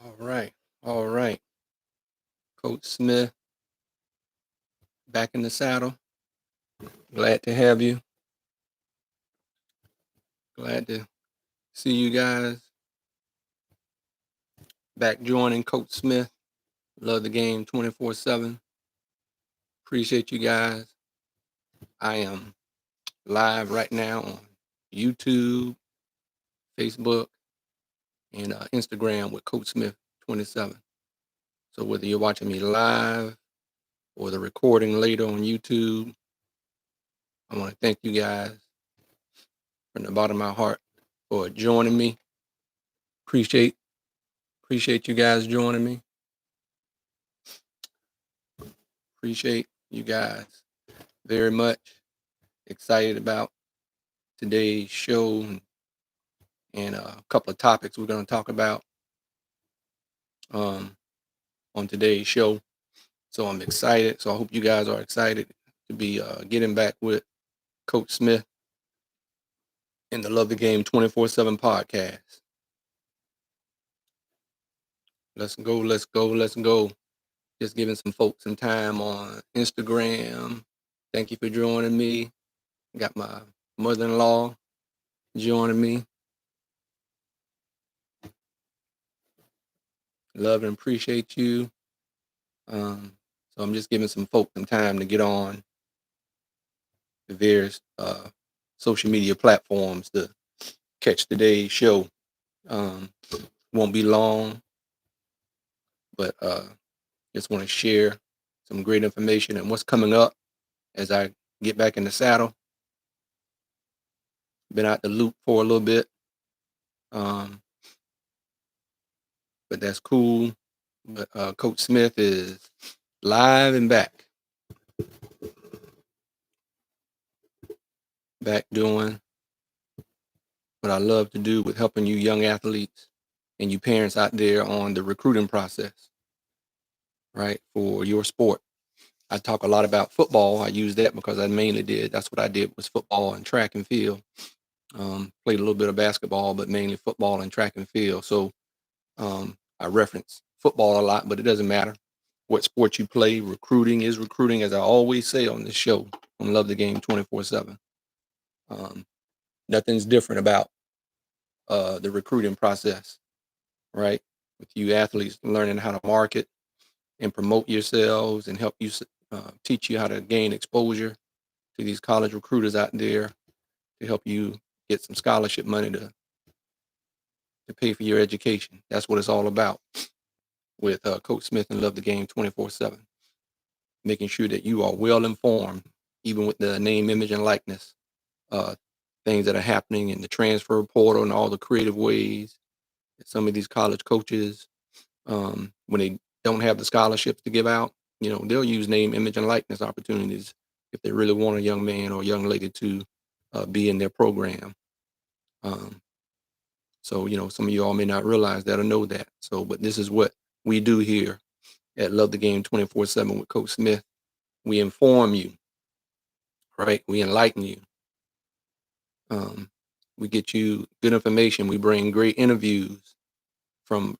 All right. All right. Coach Smith, back in the saddle. Glad to have you. Glad to see you guys back joining Coach Smith. Love the game 24/7. Appreciate you guys. I am live right now on YouTube, Facebook, and Instagram with Coach Smith 27. So whether you're watching me live or the recording later on YouTube, I want to thank you guys from the bottom of my heart for joining me. Appreciate you guys joining me. Appreciate you guys very much. Excited about today's show and a couple of topics we're going to talk about on today's show. So I'm excited. So I hope you guys are excited to be getting back with Coach Smith in the Love the Game 24/7 podcast. Let's go, let's go, let's go. Just giving some folks some time on Instagram. Thank you for joining me. Got my mother-in-law joining me. Love and appreciate you. So I'm just giving some folks some time to get on the various social media platforms to catch today's show. Won't be long, but just want to share some great information and what's coming up as I get back in the saddle. Been out the loop for a little bit, but that's cool. But Coach Smith is live and back doing what I love to do with helping you young athletes and you parents out there on the recruiting process, right, for your sport. I talk a lot about football. I use that because that's what I did was football and track and field. Played a little bit of basketball, but mainly football and track and field. So I reference football a lot, but it doesn't matter what sport you play. Recruiting is recruiting, as I always say on this show on Love the Game 24/7. Nothing's different about the recruiting process, right? With you athletes learning how to market and promote yourselves and help you teach you how to gain exposure to these college recruiters out there to help you get some scholarship money to pay for your education. That's what it's all about with Coach Smith and Love the Game 24/7. Making sure that you are well informed, even with the name, image, and likeness, things that are happening in the transfer portal and all the creative ways that some of these college coaches, when they don't have the scholarships to give out, they'll use name, image, and likeness opportunities if they really want a young man or young lady to be in their program. So, some of you all may not realize that or know that. So, but this is what we do here at Love the Game 24/7 with Coach Smith. We inform you, right? We enlighten you. We get you good information. We bring great interviews from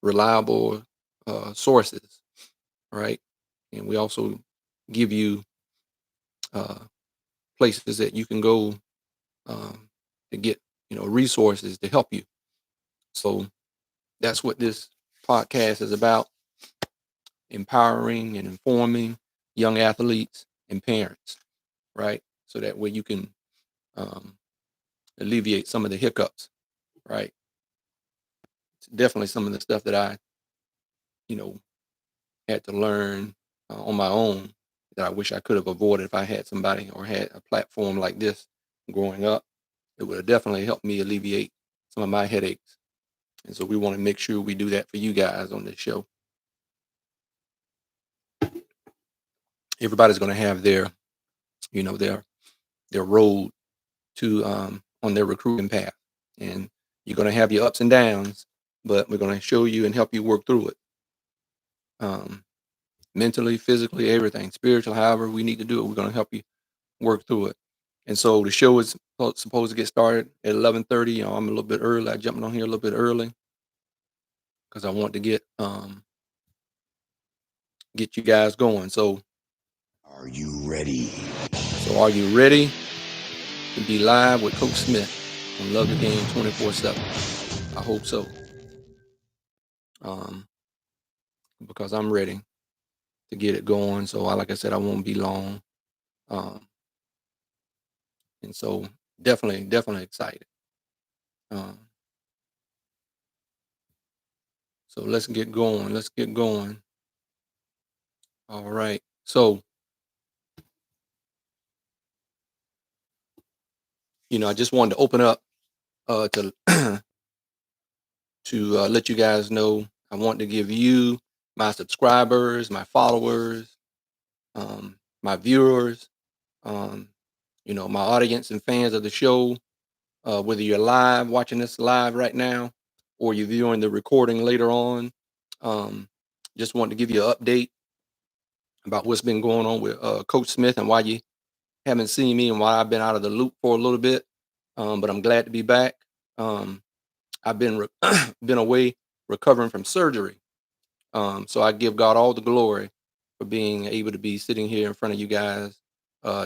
reliable sources, right? And we also give you places that you can go to get, resources to help you. So that's what this podcast is about: empowering and informing young athletes and parents, right? So that way you can alleviate some of the hiccups, right? It's definitely some of the stuff that I, had to learn on my own that I wish I could have avoided if I had somebody or had a platform like this growing up. It would have definitely helped me alleviate some of my headaches. And so we want to make sure we do that for you guys on this show. Everybody's going to have their, their road to on their recruiting path, and you're going to have your ups and downs, but we're going to show you and help you work through it. Mentally, physically, everything, spiritual, however we need to do it, we're going to help you work through it. And so the show is supposed to get started at 11:30. I'm a little bit early. I jumped on here a little bit early. because I want to get you guys going. Are you ready? Are you ready to be live with Coach Smith on Love the Game 24/7? I hope so. Um, because I'm ready to get it going. So like I said, I won't be long. Um, and so definitely excited. Um, so let's get going. Let's get going. All right. So, I just wanted to open up to let you guys know. I want to give you, my subscribers, my followers, my viewers, um, my audience and fans of the show, whether you're live watching this live right now or you're viewing the recording later on. Um, just want to give you an update about what's been going on with Coach Smith and why you haven't seen me and why I've been out of the loop for a little bit. But I'm glad to be back. Um, I've been been away recovering from surgery. So I give God all the glory for being able to be sitting here in front of you guys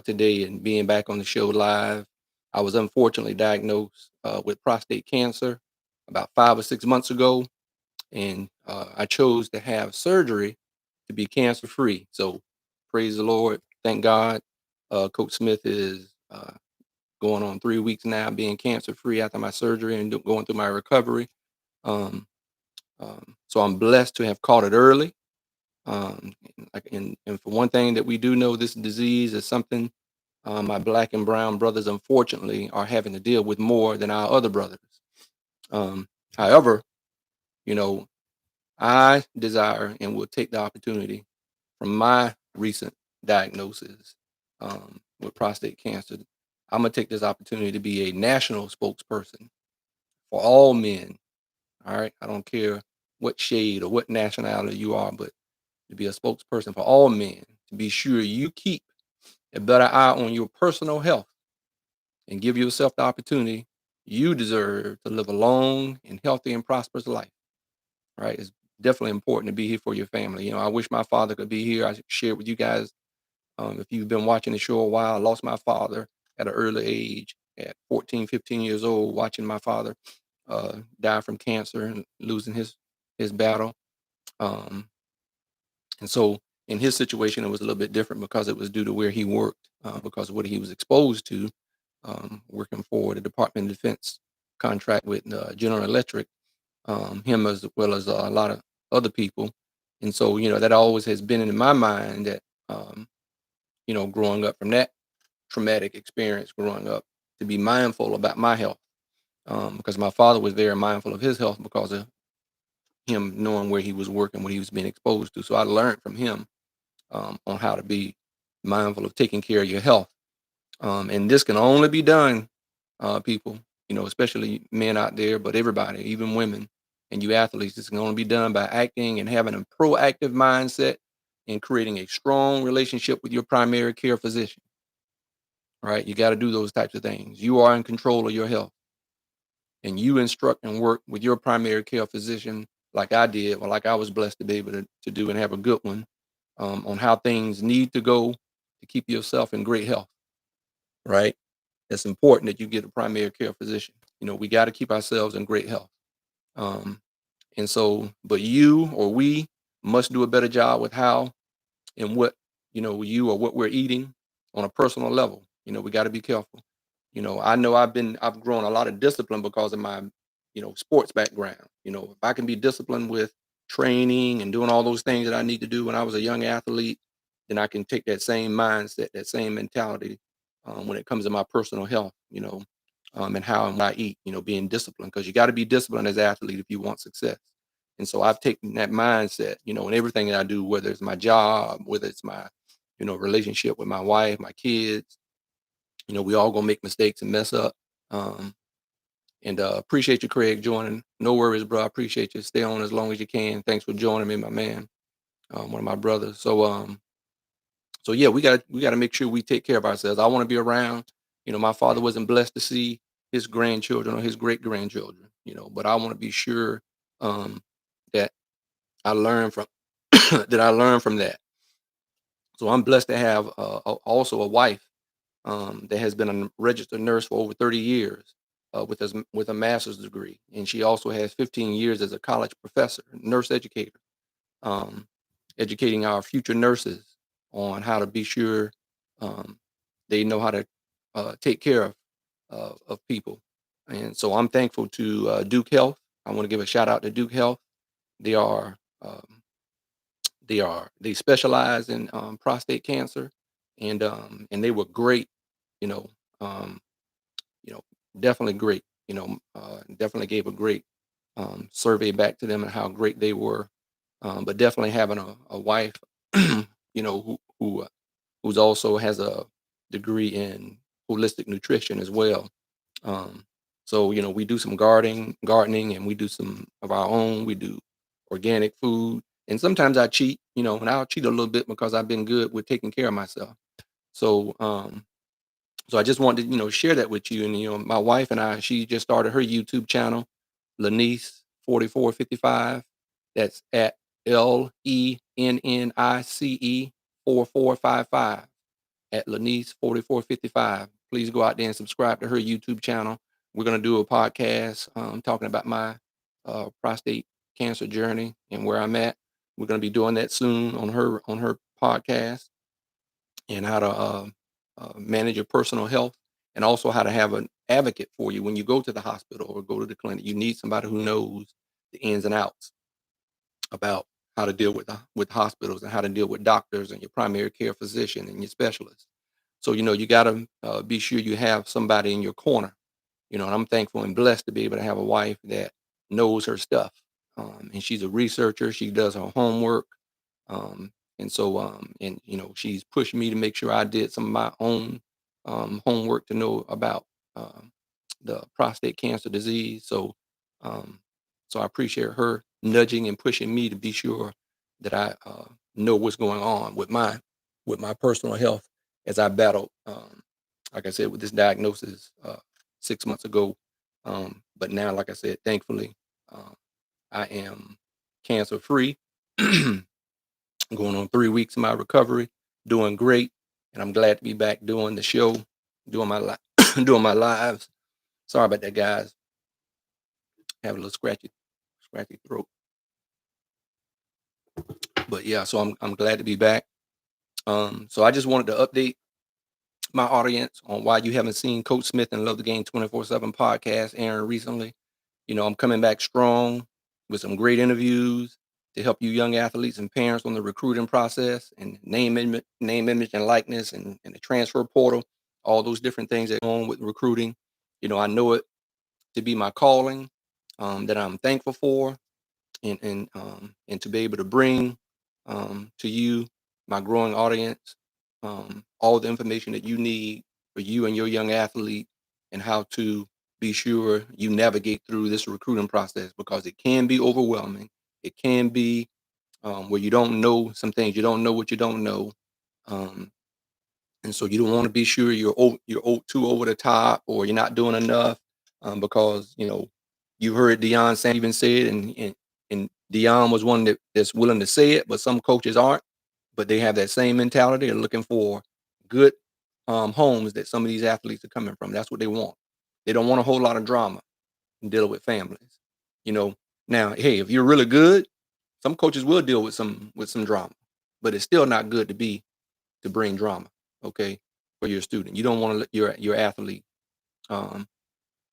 today and being back on the show live. I was unfortunately diagnosed with prostate cancer about 5 or 6 months ago, and I chose to have surgery to be cancer free. So praise the Lord, thank God. Coach Smith is going on 3 weeks now, being cancer free after my surgery and going through my recovery. Um, so I'm blessed to have caught it early. And for one thing that we do know, this disease is something my black and brown brothers, unfortunately, are having to deal with more than our other brothers. Um, However, you know, I desire and will take the opportunity from my recent diagnosis with prostate cancer. I'm gonna take this opportunity to be a national spokesperson for all men. All right, I don't care what shade or what nationality you are, but to be a spokesperson for all men, to be sure you keep a better eye on your personal health and give yourself the opportunity you deserve to live a long and healthy and prosperous life. Right? It's definitely important to be here for your family. I wish my father could be here. I shared with you guys, if you've been watching the show a while, I lost my father at an early age, at 14, 15 years old, watching my father die from cancer and losing his battle. Um, And so in his situation, it was a little bit different because it was due to where he worked, because of what he was exposed to, working for the Department of Defense contract with General Electric, him as well as a lot of other people. And so, that always has been in my mind that, growing up from that traumatic experience, growing up, to be mindful about my health, because my father was very mindful of his health because of him knowing where he was working, what he was being exposed to. So I learned from him on how to be mindful of taking care of your health. And this can only be done, people, especially men out there, but everybody, even women and you athletes, this can only be done by acting and having a proactive mindset and creating a strong relationship with your primary care physician. Right? You got to do those types of things. You are in control of your health, and you instruct and work with your primary care physician like I did, or like I was blessed to be able to do and have a good one, on how things need to go to keep yourself in great health, right? It's important that you get a primary care physician. We got to keep ourselves in great health. Um, and so, but you or we must do a better job with how and what, you or what we're eating on a personal level. We got to be careful. I know I've grown a lot of discipline because of my, sports background. If I can be disciplined with training and doing all those things that I need to do when I was a young athlete, then I can take that same mindset, that same mentality, when it comes to my personal health, and how and what I eat, being disciplined, because you got to be disciplined as an athlete if you want success. And so I've taken that mindset, in everything that I do, whether it's my job, whether it's my, relationship with my wife, my kids. We all gonna make mistakes and mess up. Um, and appreciate you, Craig, joining. No worries, bro. I appreciate you. Stay on as long as you can. Thanks for joining me, my man. One of my brothers. So yeah, we gotta make sure we take care of ourselves. I want to be around. My father wasn't blessed to see his grandchildren or his great grandchildren. But I want to be sure um, that I learned from that I learned from that. So I'm blessed to have also a wife that has been a registered nurse for over 30 years with a master's degree, and she also has 15 years as a college professor, nurse educator, um, educating our future nurses on how to be sure um, they know how to take care of people. And so I'm thankful to Duke Health. I want to give a shout out to Duke Health. They are um, they specialize in prostate cancer, and they were great. You know, um, you know, definitely great. Definitely gave a great survey back to them and how great they were. But definitely having a wife, who's also has a degree in holistic nutrition as well. Um, so we do some gardening, and we do some of our own. We do organic food, and sometimes I cheat, and I'll cheat a little bit because I've been good with taking care of myself. So, so I just wanted to, share that with you. And my wife and I, she just started her YouTube channel, Lanice 4455. That's at LENNICE 4455 at Lanice 4455. Please go out there and subscribe to her YouTube channel. We're going to do a podcast talking about my prostate cancer journey and where I'm at. We're going to be doing that soon on her podcast, and how to manage your personal health, and also how to have an advocate for you when you go to the hospital or go to the clinic. You need somebody who knows the ins and outs about how to deal with hospitals, and how to deal with doctors and your primary care physician and your specialist. So you got to be sure you have somebody in your corner. And I'm thankful and blessed to be able to have a wife that knows her stuff. And she's a researcher. She does her homework. Um, and she's pushed me to make sure I did some of my own homework to know about um, the prostate cancer disease. Um, so I appreciate her nudging and pushing me to be sure that I know what's going on with my personal health as I battle, like I said, with this diagnosis 6 months ago. But now, like I said, thankfully, um, I am cancer free. Going on 3 weeks of my recovery, doing great, and I'm glad to be back doing the show, doing my doing my lives. Sorry about that, guys. Have a little scratchy throat, but yeah. So I'm glad to be back. So I just wanted to update my audience on why you haven't seen Coach Smith and Love the Game 24/7 podcast airing recently. I'm coming back strong with some great interviews to help you young athletes and parents on the recruiting process and name, image, and likeness, and the transfer portal, all those different things that go on with recruiting. I know it to be my calling, that I'm thankful for, and to be able to bring to you, my growing audience, all the information that you need for you and your young athlete, and how to be sure you navigate through this recruiting process, because it can be overwhelming. It can be where you don't know some things, you don't know what you don't know. Um, and so you don't want to be sure too over the top, or you're not doing enough, because you heard Deion even say it, and Deion was one that's willing to say it, but some coaches aren't. But they have that same mentality. They're looking for good homes that some of these athletes are coming from. That's what they want. They don't want a whole lot of drama and dealing with families. You know. Now, hey, if you're really good, some coaches will deal with some drama, but it's still not good to bring drama, okay, for your student. You don't want to let your athlete um,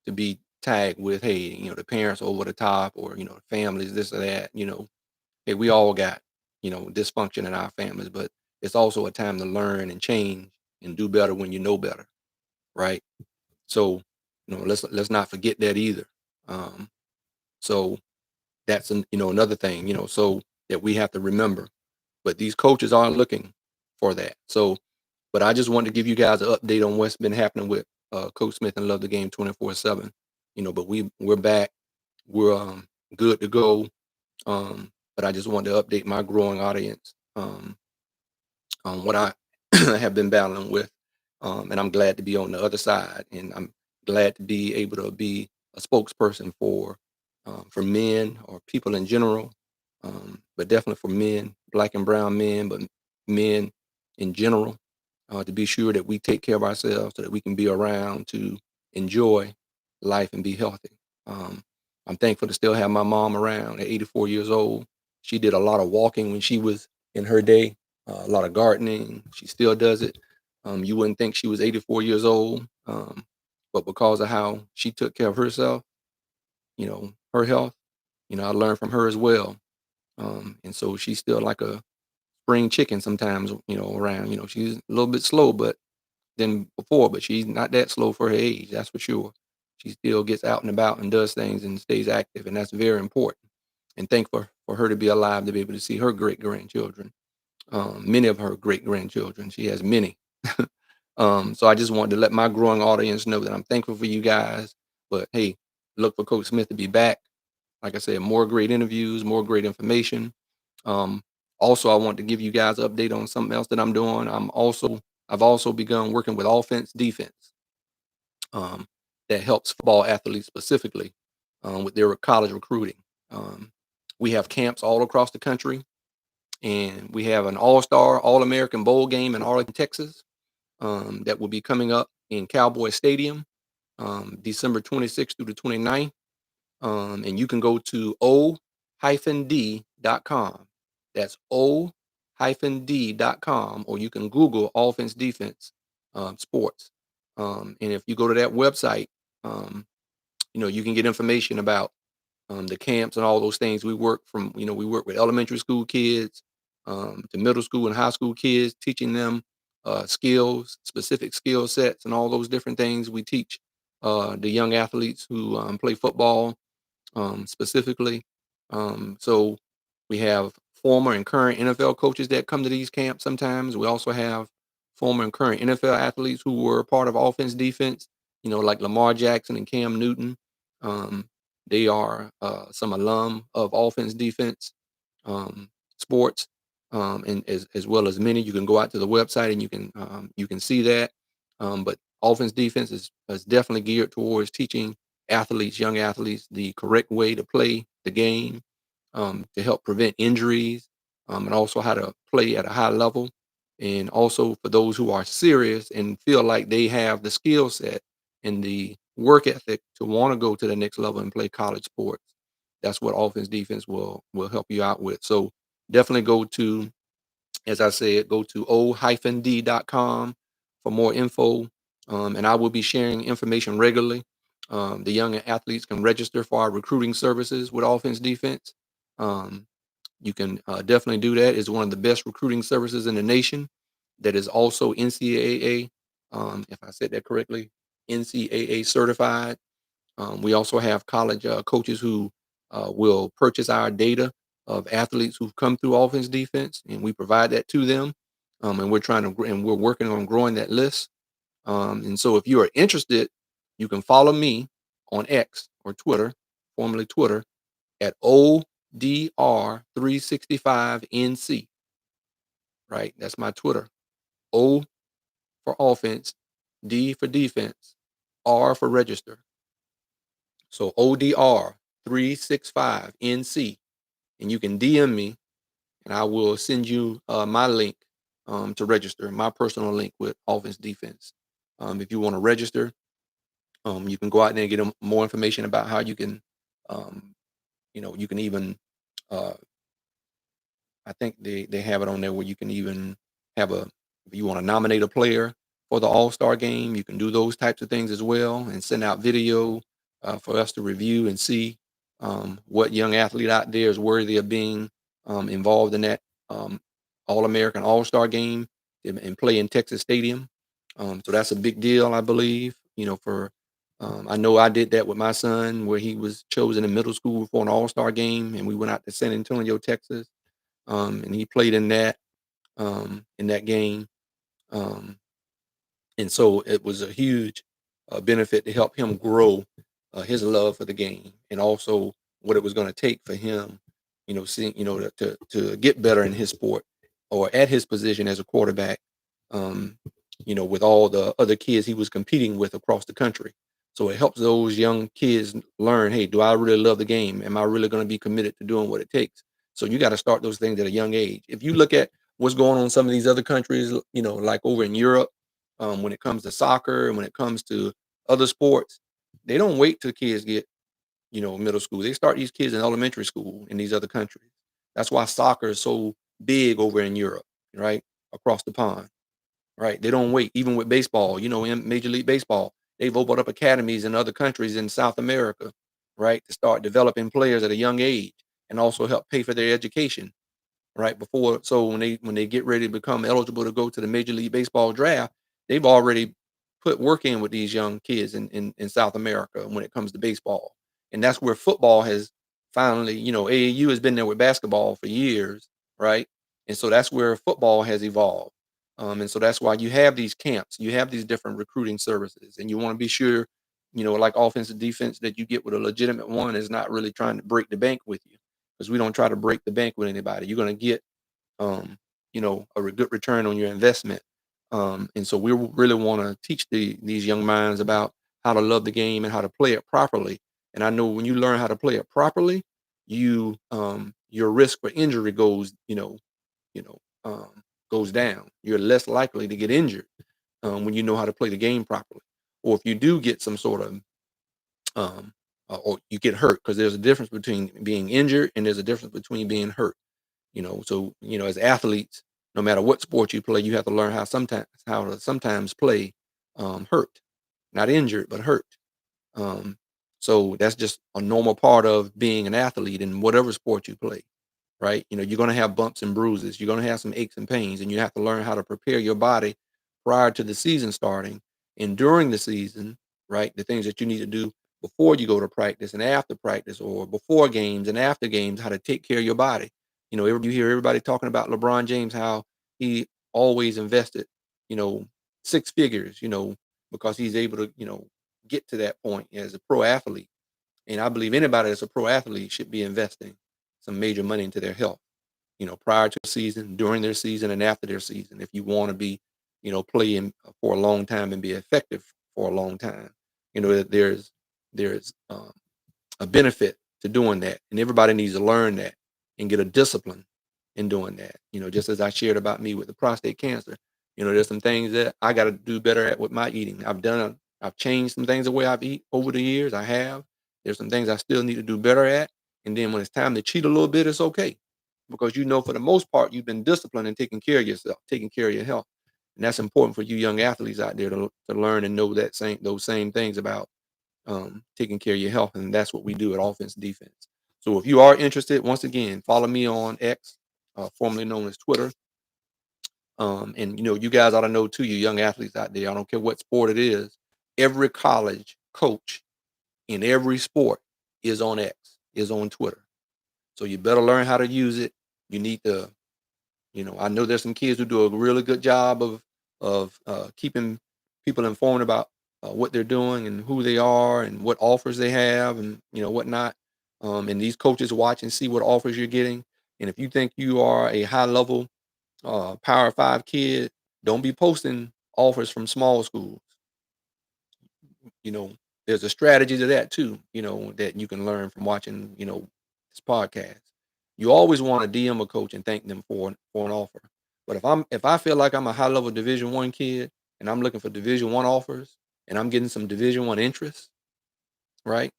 to be tagged with, hey, the parents over the top, or families, this or that. Hey, we all got dysfunction in our families, but it's also a time to learn and change and do better when you know better, right? So let's not forget that either. Um, so that's another thing, so that we have to remember. But these coaches aren't looking for that. So, but I just wanted to give you guys an update on what's been happening with Coach Smith and Love the Game 24/7. But we're back. We're good to go. But I just wanted to update my growing audience on what I have been battling with. And I'm glad to be on the other side, and I'm glad to be able to be a spokesperson for men or people in general, but definitely for men, black and brown men, but men in general, to be sure that we take care of ourselves so that we can be around to enjoy life and be healthy. Um, I'm thankful to still have my mom around at 84 years old. She did a lot of walking when she was in her day, a lot of gardening. She still does it. You wouldn't think she was 84 years old, but because of how she took care of herself, her health, I learned from her as well. And so she's still like a spring chicken sometimes, around. She's a little bit slow, but than before, but she's not that slow for her age, that's for sure. She still gets out and about and does things and stays active, and that's very important. And thankful for her to be alive to be able to see her great grandchildren, many of her great grandchildren. She has many. So I just wanted to let my growing audience know that I'm thankful for you guys. But hey, look for Coach Smith to be back. Like I said, more great interviews, more great information. Um, Also, I want to give you guys an update on something else that I'm doing. I've also begun working with offense defense, um, that helps football athletes specifically, with their college recruiting. Um, we have camps all across the country, and we have an all-star, all-American bowl game in Arlington, Texas, that will be coming up in Cowboy Stadium, December 26th through the 29th. And you can go to o-d.com. That's o-d.com, or you can Google offense defense, sports. And if you go to that website, um, you can get information about the camps and all those things. We work with elementary school kids, to middle school and high school kids, teaching them skills, specific skill sets, and all those different things. We teach the young athletes who play football, specifically. So we have former and current NFL coaches that come to these camps sometimes. We also have former and current NFL athletes who were part of offense defense, like Lamar Jackson and Cam Newton. Um, they are some alum of offense defense, um, sports, and as well as many. You can go out to the website and you can see that. But offense defense is definitely geared towards teaching athletes, young athletes, the correct way to play the game, to help prevent injuries, and also how to play at a high level. And also for those who are serious and feel like they have the skill set and the work ethic to want to go to the next level and play college sports. That's what offense defense will help you out with. So definitely go to, as I said, go to o-d.com for more info. And I will be sharing information regularly. The young athletes can register for our recruiting services with offense defense. Um, you can definitely do that. It's one of the best recruiting services in the nation. That is also NCAA, if I said that correctly, NCAA certified. We also have college coaches who will purchase our data of athletes who've come through offense defense, and we provide that to them. And we're working on growing that list. And so, if you are interested, you can follow me on X or Twitter, formerly Twitter, at ODR365NC. Right, that's my Twitter. O for offense, D for defense, R for register. So ODR365NC, and you can DM me, and I will send you my link, to register, my personal link with offense defense. If you want to register, you can go out there and get more information about how you can, um, you can even, uh, I think they have it on there where you can even have if you want to nominate a player for the All-Star game, you can do those types of things as well and send out video for us to review and see what young athlete out there is worthy of being involved in that um, All-American All-Star game and play in Texas Stadium. So that's a big deal, I believe. I know I did that with my son where he was chosen in middle school for an All-Star game, and we went out to San Antonio, Texas, and he played in that game. Um, and so it was a huge benefit to help him grow his love for the game, and also what it was going to take for him, seeing, to get better in his sport or at his position as a quarterback. Um, with all the other kids he was competing with across the country. So it helps those young kids learn, hey, do I really love the game? Am I really going to be committed to doing what it takes? So you got to start those things at a young age. If you look at what's going on in some of these other countries, like over in Europe, when it comes to soccer and when it comes to other sports, they don't wait till kids get, middle school. They start these kids in elementary school in these other countries. That's why soccer is so big over in Europe, right? Across the pond, right? They don't wait. Even with baseball, in Major League Baseball, they've opened up academies in other countries in South America, right? To start developing players at a young age and also help pay for their education right before. So when they get ready to become eligible to go to the Major League Baseball draft, they've already put work in with these young kids in South America when it comes to baseball. And that's where football has finally, AAU has been there with basketball for years, right? And so that's where football has evolved. And so that's why you have these camps, you have these different recruiting services, and you want to be sure, like offensive defense, that you get with a legitimate one is not really trying to break the bank with you because we don't try to break the bank with anybody. You're going to get, good return on your investment. And so we really want to teach these young minds about how to love the game and how to play it properly. And I know when you learn how to play it properly, your risk for injury you know, goes down. You're less likely to get injured when you know how to play the game properly. Or if you do get some sort of or you get hurt, because there's a difference between being injured and there's a difference between being hurt. So as athletes, no matter what sport you play, you have to learn how to sometimes play hurt, not injured but hurt. Um, so that's just a normal part of being an athlete in whatever sport you play, right? You're going to have bumps and bruises. You're going to have some aches and pains, and you have to learn how to prepare your body prior to the season starting and during the season, right? The things that you need to do before you go to practice and after practice, or before games and after games, how to take care of your body. You hear everybody talking about LeBron James, how he always invested, you know, six figures, because he's able to, get to that point as a pro athlete. And I believe anybody that's a pro athlete should be investing some major money into their health, prior to the season, during their season, and after their season. If you want to be, playing for a long time and be effective for a long time, there's a benefit to doing that, and everybody needs to learn that and get a discipline in doing that. Just as I shared about me with the prostate cancer, there's some things that I got to do better at with my eating. I've changed some things the way I've eat over the years. I have. There's some things I still need to do better at, and then when it's time to cheat a little bit, it's okay, because for the most part you've been disciplined and taking care of yourself, taking care of your health, and that's important for you young athletes out there to learn and know those same things about taking care of your health. And that's what we do at offense defense. So if you are interested, once again, follow me on X, formerly known as Twitter. And you guys ought to know too, you young athletes out there, I don't care what sport it is, every college coach in every sport is on X, is on Twitter. So you better learn how to use it. You need to, I know there's some kids who do a really good job of keeping people informed about what they're doing and who they are and what offers they have and whatnot. And these coaches watch and see what offers you're getting. And if you think you are a high level Power Five kid, don't be posting offers from small schools. you know, there's a strategy to that too, that you can learn from watching, this podcast. You always want to DM a coach and thank them for an offer. But if I feel like I'm a high level Division 1 kid and I'm looking for Division 1 offers and I'm getting some Division 1 interest, right?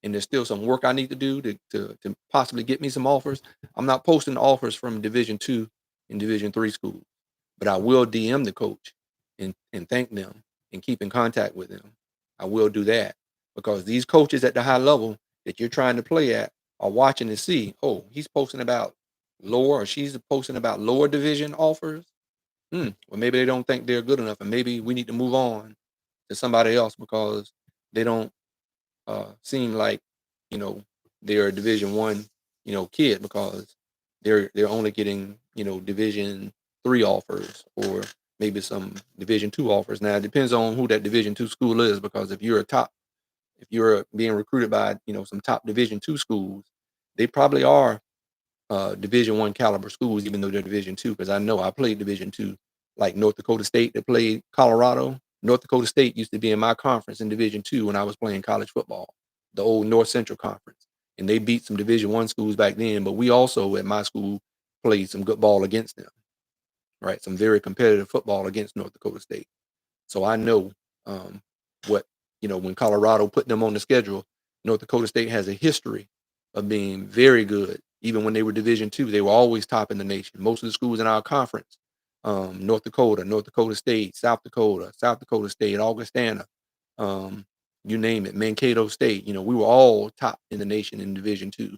And there's still some work I need to do to possibly get me some offers. I'm not posting offers from Division 2 and Division 3 schools, but I will DM the coach and thank them and keep in contact with them. I will do that because these coaches at the high level that you're trying to play at are watching to see, oh, he's posting about lower or she's posting about lower division offers. Well, maybe they don't think they're good enough, and maybe we need to move on to somebody else because they don't seem like you know they're a Division 1 kid because they're only getting Division 3 offers or maybe some Division 2 offers. Now it depends on who that Division 2 school is, because if you're being recruited by some top Division 2 schools, they probably are Division 1 caliber schools, even though they're Division 2. Because I know I played Division 2, like North Dakota State that played Colorado. North Dakota State used to be in my conference in Division 2 when I was playing college football, the old North Central Conference. and they beat some Division I schools back then. But we also at my school played some good ball against them, right? Some very competitive football against North Dakota State. So I know what, when Colorado put them on the schedule, North Dakota State has a history of being very good. Even when they were Division II, they were always top in the nation. Most of the schools in our conference, North Dakota State, South Dakota State, Augustana, um, you name it, Mankato State, we were all top in the nation in Division II.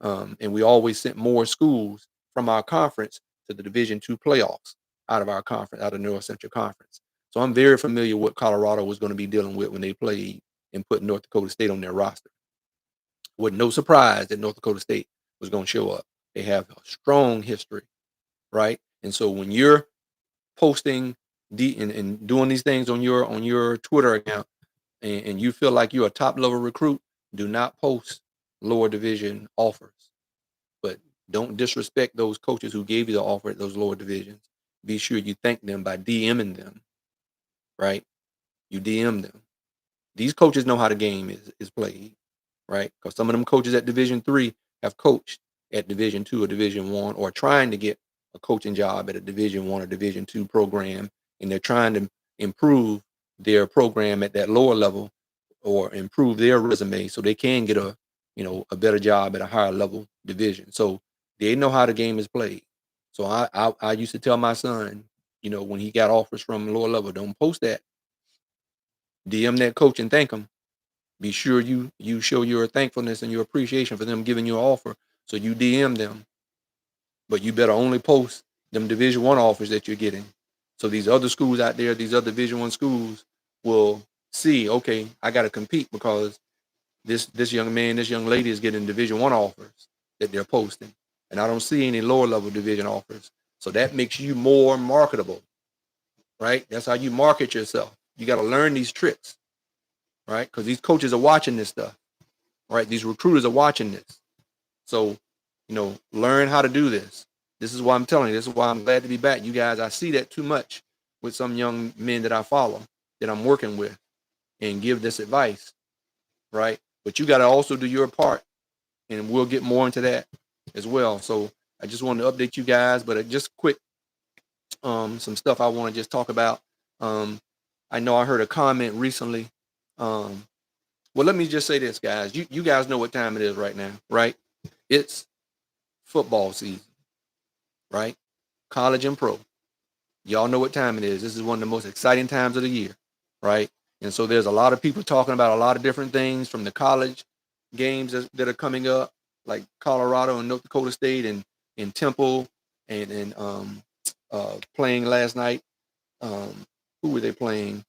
And we always sent more schools from our conference to the Division II playoffs out of our conference, out of North Central Conference. So I'm very familiar with what Colorado was going to be dealing with when they played and put North Dakota State on their roster. With no surprise that North Dakota State was going to show up. They have a strong history, right? And so when you're posting and doing these things on your Twitter account, and you feel like you're a top level recruit, do not post lower division offers. But don't disrespect those coaches who gave you the offer at those lower divisions. Be sure you thank them by DMing them, right? You DM them. These coaches know how the game is played, right? Because some of them coaches at Division III have coached at Division II or Division I, or trying to get a coaching job at a Division I or Division II program, and they're trying to improve their program at that lower level or improve their resume so they can get a better job at a higher level division. So they know how the game is played. So I used to tell my son, when he got offers from lower level, don't post that. DM that coach and thank him. Be sure you show your thankfulness and your appreciation for them giving you an offer. So you DM them, but you better only post them Division I offers that you're getting. So these other schools out there, these other Division I schools will see, okay, I got to compete because this young man, this young lady is getting Division I offers that they're posting, and I don't see any lower level division offers. So that makes you more marketable, right? That's how you market yourself. You got to learn these tricks, right? Because these coaches are watching this stuff, right? These recruiters are watching this. So, learn how to do this. This is why I'm telling you. This is why I'm glad to be back. You guys, I see that too much with some young men that I follow, that I'm working with, and give this advice, right? But you got to also do your part, and we'll get more into that as well. So I just wanted to update you guys, but just quick, some stuff I want to just talk about. I know I heard a comment recently. Well, let me just say this, guys. You guys know what time it is right now, right? It's football season, right? College and pro. Y'all know what time it is. This is one of the most exciting times of the year, right? And so there's a lot of people talking about a lot of different things, from the college games that are coming up, like Colorado and North Dakota State and Temple, and playing last night. Who were they playing?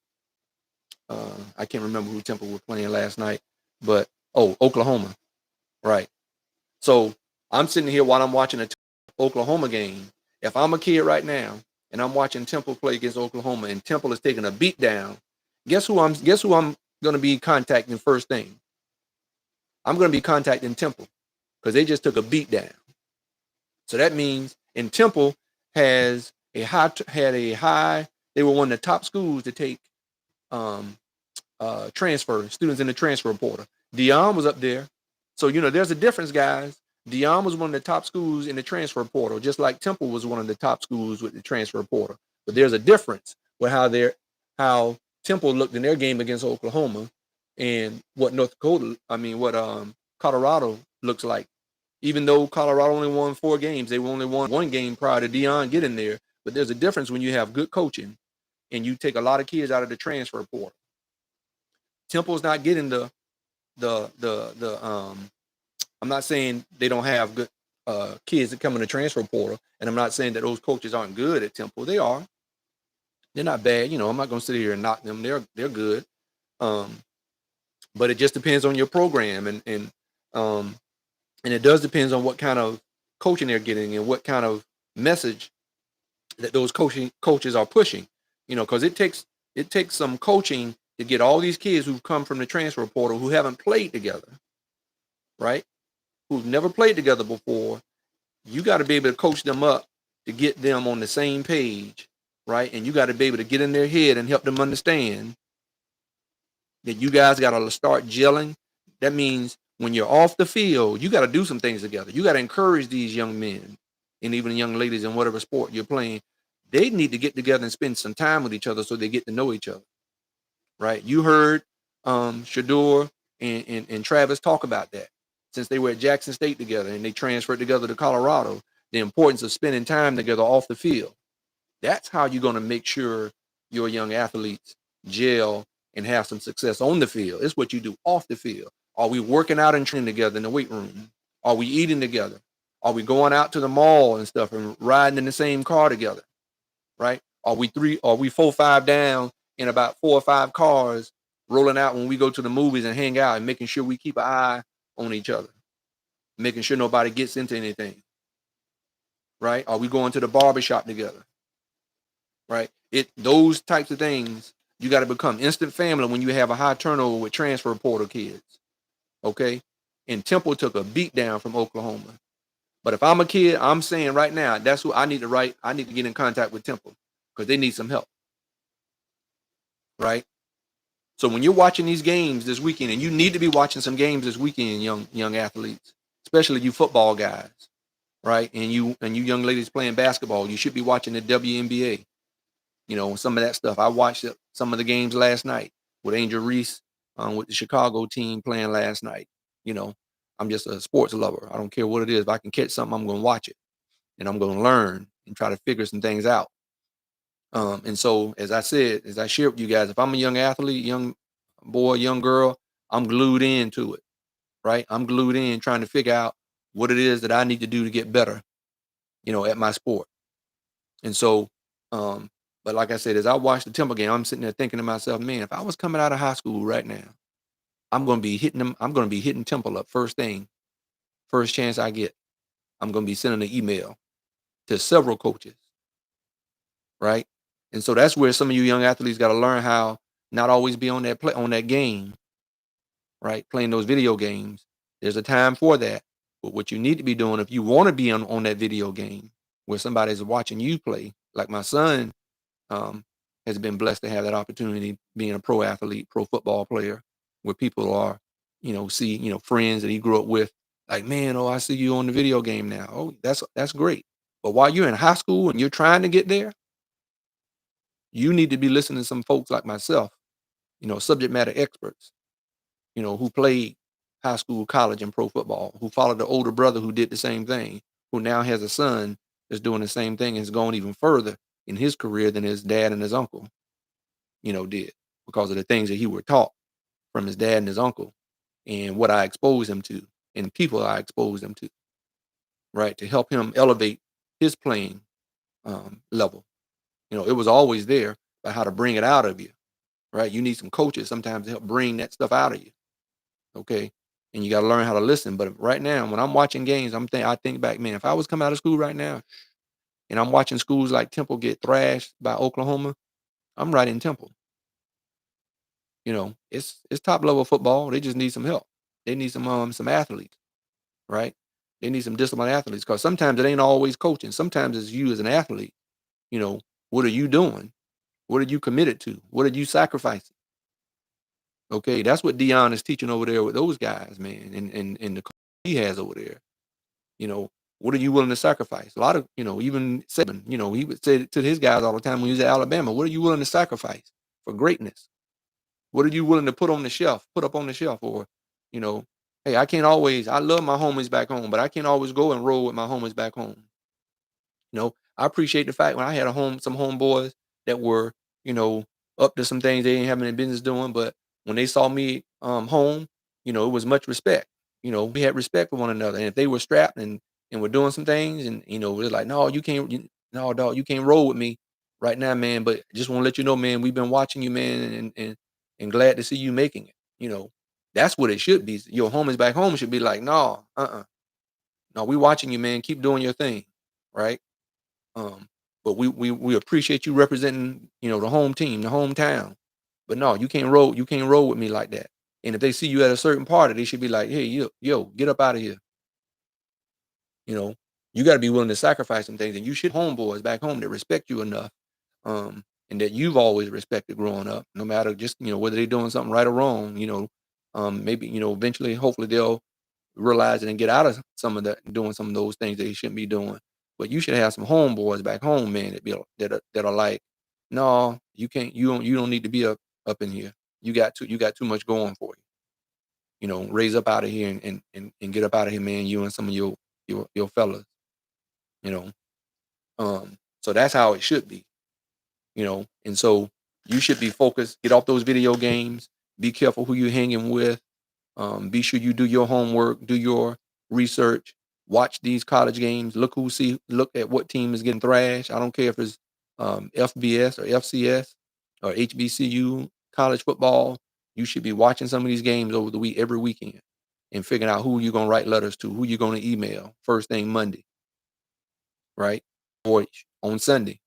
I can't remember who Temple were playing last night, but Oklahoma, right? So I'm sitting here while I'm watching a Oklahoma game. If I'm a kid right now and I'm watching Temple play against Oklahoma and Temple is taking a beat down, guess who I'm going to be contacting first thing? I'm going to be contacting Temple, because they just took a beat down. So that means, and Temple had a high. They were one of the top schools to take transfer students in the transfer portal. D.R.I.V.E.N was up there. So, there's a difference, guys. D.R.I.V.E.N was one of the top schools in the transfer portal, just like Temple was one of the top schools with the transfer portal. But there's a difference with how Temple looked in their game against Oklahoma, and what Colorado looks like. Even though Colorado only won 4 games, they only won 1 game prior to Deion getting there. But there's a difference when you have good coaching and you take a lot of kids out of the transfer portal. Temple's not getting the I'm not saying they don't have good kids that come in the transfer portal, and I'm not saying that those coaches aren't good at Temple. They are. They're not bad. I'm not going to sit here and knock them. They're good. But it just depends on your program, and it does depend on what kind of coaching they're getting and what kind of message that those coaches are pushing. Because it takes some coaching to get all these kids who've come from the transfer portal who haven't played together, right? Who've never played together before. You got to be able to coach them up to get them on the same page, right? And you got to be able to get in their head and help them understand that you guys got to start gelling. That means when you're off the field, you got to do some things together. You got to encourage these young men and even young ladies in whatever sport you're playing. They need to get together and spend some time with each other so they get to know each other, right? You heard Shador and Travis talk about that since they were at Jackson State together and they transferred together to Colorado. The importance of spending time together off the field. That's how you're going to make sure your young athletes gel and have some success on the field. It's what you do off the field. Are we working out and training together in the weight room? Are we eating together? Are we going out to the mall and stuff and riding in the same car together? Right? Are we 4, 5 down in about 4 or 5 cars rolling out when we go to the movies and hang out and making sure we keep an eye on each other, making sure nobody gets into anything, right? Are we going to the barbershop together? Right? Those types of things, you got to become instant family when you have a high turnover with transfer portal kids. Okay. And Temple took a beat down from Oklahoma. But if I'm a kid, I'm saying right now, that's what I need to write. I need to get in contact with Temple because they need some help. Right. So when you're watching these games this weekend, and you need to be watching some games this weekend, young athletes, especially you football guys, right? And you young ladies playing basketball, you should be watching the WNBA. Some of that stuff. I watched some of the games last night with Angel Reese with the Chicago team playing last night. You know, I'm just a sports lover. I don't care what it is. If I can catch something, I'm going to watch it and I'm going to learn and try to figure some things out. And so, as I said, as I shared with you guys, if I'm a young athlete, young boy, young girl, I'm glued into it, right? I'm glued in trying to figure out what it is that I need to do to get better, at my sport. And so, but like I said, as I watch the Temple game, I'm sitting there thinking to myself, man, if I was coming out of high school right now, I'm going to be hitting them. I'm going to be hitting Temple up first thing, first chance I get. I'm going to be sending an email to several coaches, right? And so that's where some of you young athletes got to learn how not always be on that game, right? Playing those video games. There's a time for that. But what you need to be doing if you want to be on that video game where somebody's watching you play, like my son um, has been blessed to have that opportunity being a pro athlete, pro football player, where people are, see, friends that he grew up with, like, man, oh, I see you on the video game now. Oh, that's great. But while you're in high school and you're trying to get there, you need to be listening to some folks like myself, subject matter experts, who played high school, college, and pro football, who followed the older brother who did the same thing, who now has a son that's doing the same thing and is going even further in his career than his dad and his uncle, did because of the things that he were taught from his dad and his uncle and what I exposed him to and people I exposed him to, right, to help him elevate his playing level. It was always there, but how to bring it out of you, right? You need some coaches sometimes to help bring that stuff out of you. Okay. And you got to learn how to listen. But right now, when I'm watching games, I think back, man, if I was coming out of school right now and I'm watching schools like Temple get thrashed by Oklahoma, I'm right in Temple. It's top level football. They just need some help. They need some athletes, right? They need some disciplined athletes because sometimes it ain't always coaching. Sometimes it's you as an athlete. What are you doing? What are you committed to? What are you sacrificing? Okay, that's what D.R.I.V.E.N is teaching over there with those guys, man, and the coach he has over there. What are you willing to sacrifice? A lot of, even Saban, he would say to his guys all the time when he was at Alabama, what are you willing to sacrifice for greatness? What are you willing to put up on the shelf? Or, you know, hey, I love my homies back home, but I can't always go and roll with my homies back home. I appreciate the fact when I had some homeboys that were, you know, up to some things they didn't have any business doing, but when they saw me home, it was much respect. We had respect for one another. And if they were strapped and were doing some things and we're like, no, no, dog, you can't roll with me right now, man. But just want to let you know, man, we've been watching you, man, and glad to see you making it. That's what it should be. Your homies back home should be like, no, no, we watching you, man. Keep doing your thing, right? Um, but we appreciate you representing, the home team, the hometown. But no, you can't roll with me like that. And if they see you at a certain party, they should be like, hey, yo, get up out of here. You know, you got to be willing to sacrifice some things, and you should homeboys back home that respect you enough, and that you've always respected growing up, no matter just whether they're doing something right or wrong. Maybe eventually, hopefully, they'll realizing and get out of some of that, doing some of those things that he shouldn't be doing. But you should have some homeboys back home, man, that are like, no, you can't, you don't need to be up in here. You got too much going for you. Raise up out of here and get up out of here, man. You and some of your fellas, you know. So that's how it should be. And so you should be focused, get off those video games, be careful who you're hanging with, be sure you do your homework, do your research, watch these college games, look at what team is getting thrashed. I don't care if it's FBS or FCS or HBCU college football. You should be watching some of these games over the week, every weekend, and figuring out who you're gonna write letters to, who you're gonna email first thing Monday, right? Or on Sunday.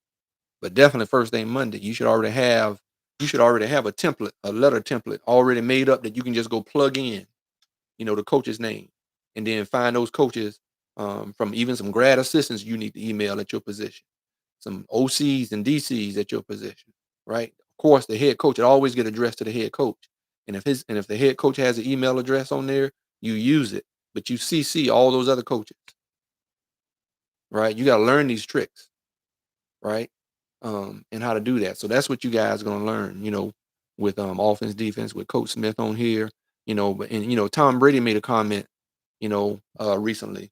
But definitely first thing Monday, you should already have a template, a letter template already made up that you can just go plug in, the coach's name, and then find those coaches, from even some grad assistants you need to email at your position, some OCs and DCs at your position, right? Of course, the head coach, it always get addressed to the head coach. And if the head coach has an email address on there, you use it, but you CC all those other coaches, right? You got to learn these tricks, right? And how to do that. So that's what you guys are gonna learn, with offense, defense, with Coach Smith on here, but Tom Brady made a comment, recently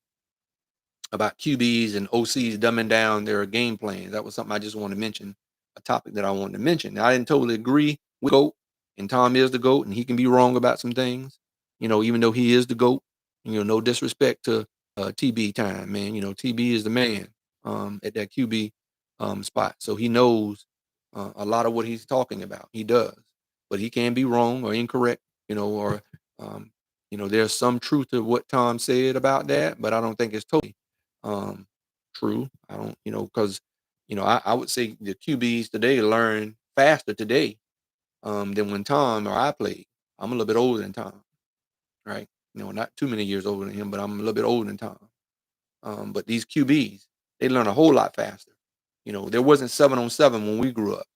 about QBs and OCs dumbing down their game plan. That was something I just wanted to mention, a topic that I wanted to mention. Now, I didn't totally agree with GOAT, and Tom is the GOAT, and he can be wrong about some things, even though he is the GOAT. No disrespect to TB time, man. TB is the man at that QB spot. So he knows a lot of what he's talking about. He does, but he can be wrong or incorrect, or um, there's some truth to what Tom said about that, but I don't think it's totally um, true. I don't, because I would say the QBs today learn faster today than when Tom or I played. I'm a little bit older than Tom, right? Not too many years older than him, but I'm a little bit older than Tom. But these QBs, they learn a whole lot faster. There wasn't 7-on-7 when we grew up,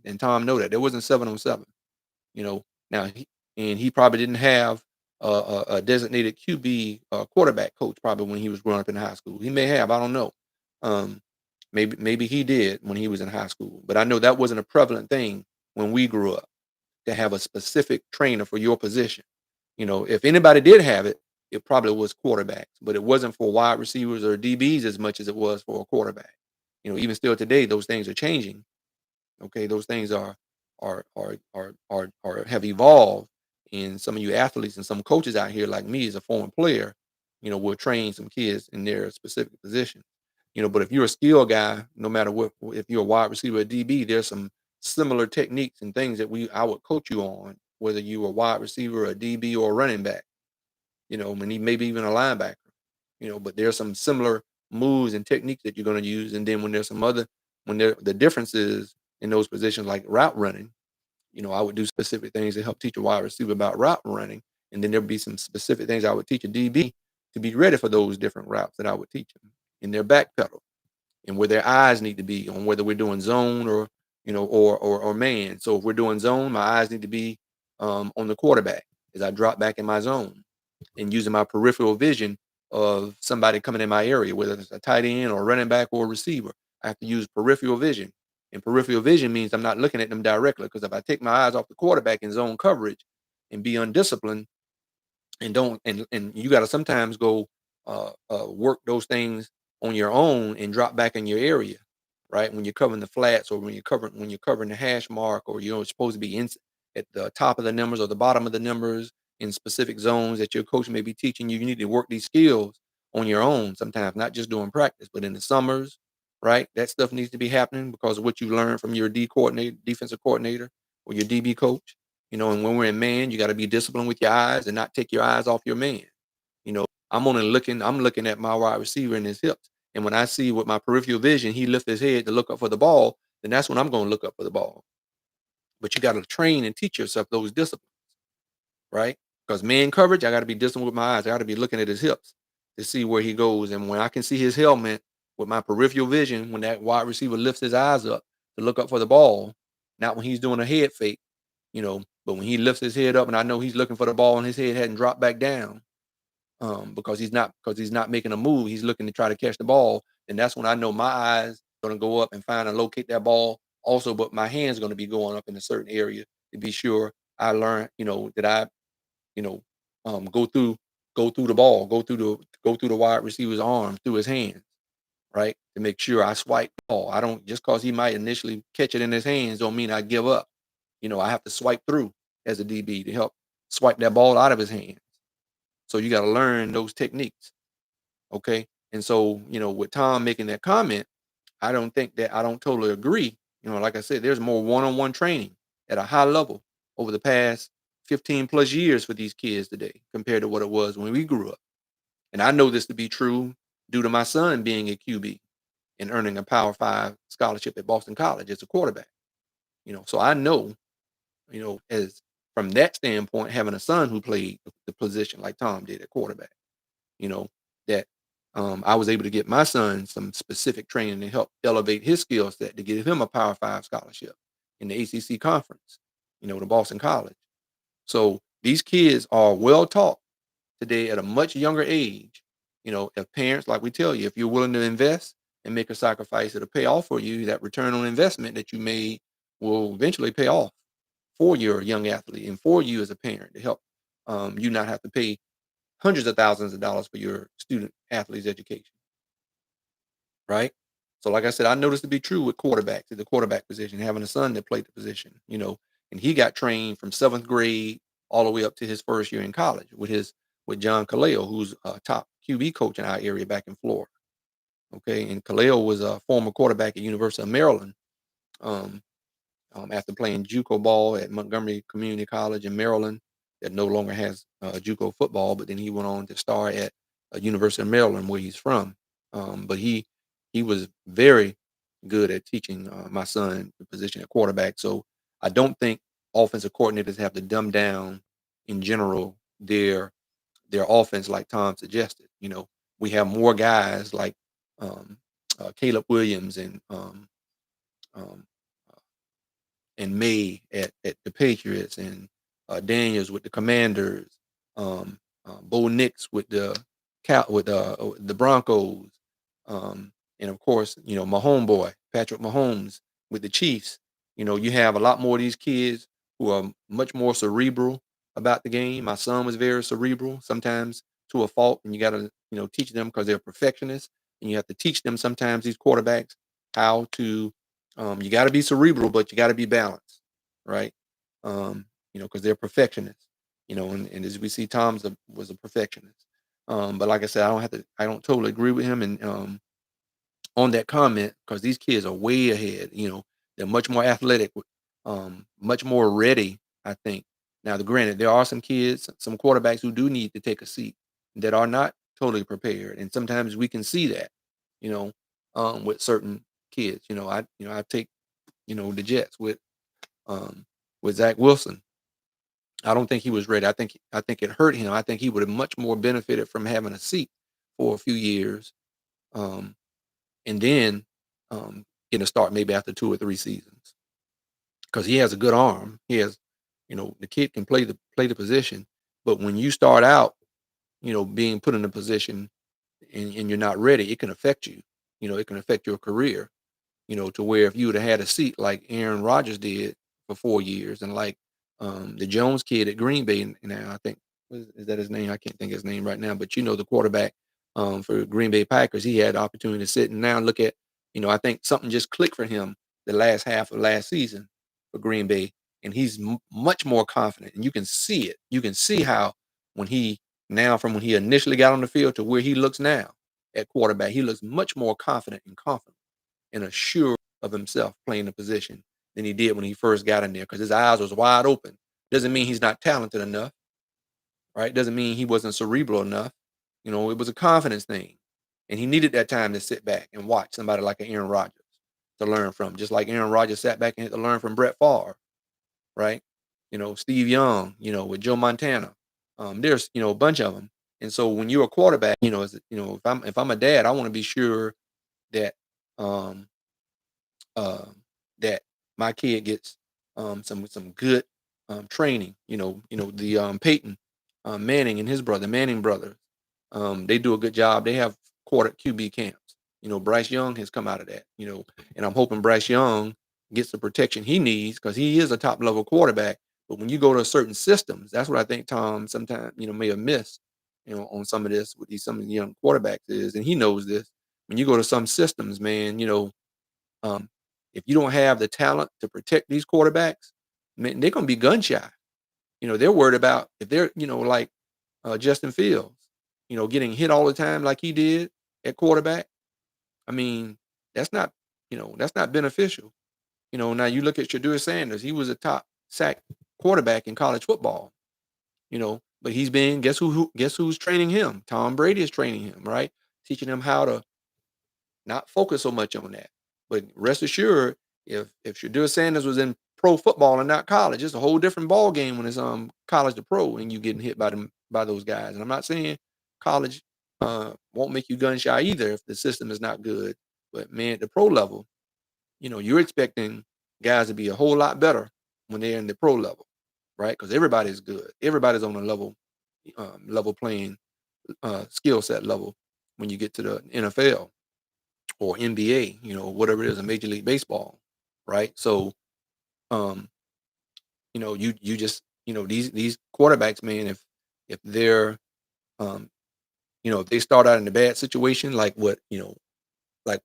and Tom know that there wasn't 7-on-7. Now he probably didn't have a designated QB quarterback coach probably when he was growing up in high school. He may have, I don't know. Um, maybe he did when he was in high school, but I know that wasn't a prevalent thing when we grew up to have a specific trainer for your position. If anybody did have it, it probably was quarterbacks, but it wasn't for wide receivers or DBs as much as it was for a quarterback. Even still today, those things are changing. Okay, those things are have evolved, and some of you athletes and some coaches out here, like me as a former player, will train some kids in their specific position. But if you're a skill guy, no matter what, if you're a wide receiver or DB, there's some similar techniques and things that I would coach you on, whether you were a wide receiver, a DB, or a running back. Maybe even a linebacker. But there's some similar moves and techniques that you're going to use, and then when the differences in those positions, like route running, I would do specific things to help teach a wide receiver about route running, and then there'd be some specific things I would teach a DB to be ready for those different routes that I would teach them in their back pedal and where their eyes need to be on whether we're doing zone or or man. So if we're doing zone, my eyes need to be on the quarterback as I drop back in my zone and using my peripheral vision of somebody coming in my area, whether it's a tight end or a running back or a receiver. I have to use peripheral vision. And peripheral vision means I'm not looking at them directly, because if I take my eyes off the quarterback in zone coverage and be undisciplined and don't and you got to sometimes go work those things on your own and drop back in your area, right? When you're covering the flats, or when you're covering the hash mark, or you're supposed to be at the top of the numbers or the bottom of the numbers in specific zones that your coach may be teaching you. You need to work these skills on your own sometimes, not just doing practice, but in the summers, right? That stuff needs to be happening because of what you learned from your defensive coordinator, or your DB coach. And when we're in man, you got to be disciplined with your eyes and not take your eyes off your man. I'm looking at my wide receiver and his hips. And when I see with my peripheral vision, he lifts his head to look up for the ball, then that's when I'm going to look up for the ball. But you got to train and teach yourself those disciplines, right? Because man coverage, I got to be disciplined with my eyes. I got to be looking at his hips to see where he goes. And when I can see his helmet with my peripheral vision, when that wide receiver lifts his eyes up to look up for the ball, not when he's doing a head fake, but when he lifts his head up and I know he's looking for the ball and his head hadn't dropped back down, because he's not making a move. He's looking to try to catch the ball, and that's when I know my eyes going to go up and find and locate that ball. Also, but my hands going to be going up in a certain area to be sure I learn, that I, you know, go through the ball, go through the wide receiver's arm, through his hands, right, to make sure I swipe the ball. I don't just cause he might initially catch it in his hands don't mean I give up. I have to swipe through as a DB to help swipe that ball out of his hands. So you got to learn those techniques. Okay. And so, with Tom making that comment, I don't totally agree. Like I said, there's more one-on-one training at a high level over the past 15 plus years for these kids today compared to what it was when we grew up. And I know this to be true due to my son being a QB and earning a Power Five scholarship at Boston College as a quarterback. So I know, as from that standpoint, having a son who played the position like Tom did at quarterback, you know, that I was able to get my son some specific training to help elevate his skill set to give him a Power Five scholarship in the ACC conference, to Boston College. So these kids are well taught today at a much younger age. If parents, like we tell you, if you're willing to invest and make a sacrifice, it'll pay off for you. That return on investment that you made will eventually pay off for your young athlete and for you as a parent to help you not have to pay hundreds of thousands of dollars for your student athlete's education, right? So, like I said, I noticed to be true with quarterbacks, at the quarterback position, having a son that played the position, and he got trained from seventh grade all the way up to his first year in college with John Kaleo, who's a top QB coach in our area back in Florida. Okay, and Kaleo was a former quarterback at University of Maryland. Um, after playing JUCO ball at Montgomery Community College in Maryland, that no longer has JUCO football, but then he went on to star at University of Maryland, where he's from. But he was very good at teaching my son the position at quarterback. So I don't think offensive coordinators have to dumb down in general their offense like Tom suggested. We have more guys like um, Caleb Williams um, and May at the Patriots, and Daniels with the Commanders, Bo Nix with the Broncos, and of course, my homeboy Patrick Mahomes with the Chiefs. You have a lot more of these kids who are much more cerebral about the game. My son was very cerebral, sometimes to a fault, and you got to teach them because they're perfectionists, and you have to teach them sometimes these quarterbacks how to you got to be cerebral, but you got to be balanced, right? Because they're perfectionists, and as we see, was a perfectionist. But like I said, I don't totally agree with him and on that comment because these kids are way ahead. They're much more athletic, much more ready. I think. Now, granted, there are some kids, some quarterbacks who do need to take a seat that are not totally prepared, and sometimes we can see that. You know, with certain kids. I take the Jets with Zach Wilson. I don't think he was ready. I think it hurt him. I think he would have much more benefited from having a seat for a few years, um, and then getting a start maybe after 2 or 3 seasons because he has a good arm. He has, the kid can play the position, but when you start out, being put in a position and you're not ready, it can affect you. It can affect your career. To where if you would have had a seat like Aaron Rodgers did for 4 years, and like the Jones kid at Green Bay, now I think is that his name? I can't think of his name right now, but the quarterback for Green Bay Packers, he had the opportunity to sit and now look at, I think something just clicked for him the last half of last season for Green Bay, and he's much more confident, and you can see it. You can see how when he now from when he initially got on the field to where he looks now at quarterback, he looks much more confident and assured of himself playing the position than he did when he first got in there because his eyes was wide open. Doesn't mean he's not talented enough, right? Doesn't mean he wasn't cerebral enough. It was a confidence thing. And he needed that time to sit back and watch somebody like an Aaron Rodgers to learn from, just like Aaron Rodgers sat back and had to learn from Brett Favre, right? Steve Young, with Joe Montana. There's, a bunch of them. And so when you're a quarterback, if I'm a dad, I want to be sure that um, uh, that my kid gets some good training. The Peyton Manning and his brother, Manning brothers. They do a good job. They have quarter QB camps. Bryce Young has come out of that. And I'm hoping Bryce Young gets the protection he needs because he is a top level quarterback. But when you go to certain systems, that's what I think Tom sometimes may have missed. On some of this with some of the young quarterbacks is, and he knows this. When you go to some systems, man, um, if you don't have the talent to protect these quarterbacks, man, they're gonna be gun shy. They're worried about if they're, like Justin Fields, getting hit all the time like he did at quarterback. I mean, that's not, that's not beneficial. Now you look at Shadur Sanders, he was a top sack quarterback in college football, but he's been, guess who's training him? Tom Brady is training him, right? Teaching him how to not focus so much on that. But rest assured, if Shadur Sanders was in pro football and not college, it's a whole different ball game when it's college to pro and you getting hit by those guys. And I'm not saying college won't make you gun shy either if the system is not good. But man, at the pro level, you're expecting guys to be a whole lot better when they're in the pro level, right? Because everybody's good. Everybody's on a level playing skill set level when you get to the NFL or NBA, whatever it is in Major League Baseball, right? So, um, you just, these quarterbacks, man, if they're, um, if they start out in a bad situation, like what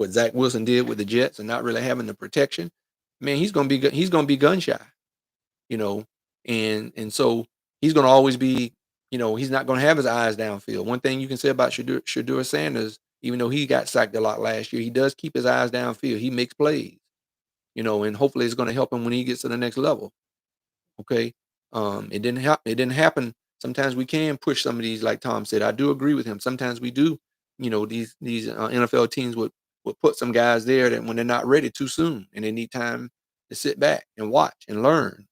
Zach Wilson did with the Jets and not really having the protection, man, he's gonna be gun shy, you know, and so he's gonna always be, he's not gonna have his eyes downfield. One thing you can say about Shadur Sanders, even though he got sacked a lot last year, he does keep his eyes downfield. He makes plays, and hopefully it's gonna help him when he gets to the next level. Okay. It didn't happen. Sometimes we can push some of these, like Tom said. I do agree with him. Sometimes we do, these NFL teams would put some guys there that when they're not ready too soon and they need time to sit back and watch and learn,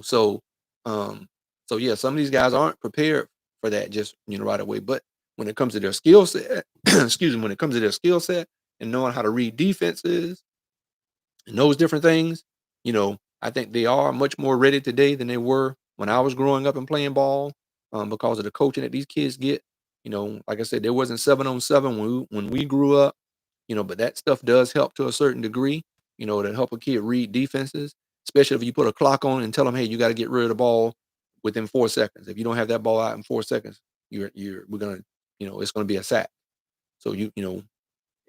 so um so yeah, some of these guys aren't prepared for that just right away. But when it comes to their skill set, excuse me, when it comes to their skill set and knowing how to read defenses and those different things, I think they are much more ready today than they were when I was growing up and playing ball, because of the coaching that these kids get. Like I said, there wasn't 7-on-7 when we grew up, but that stuff does help to a certain degree, to help a kid read defenses, especially if you put a clock on and tell them, hey, you got to get rid of the ball within 4 seconds. If you don't have that ball out in 4 seconds, we're gonna, it's gonna be a sack. So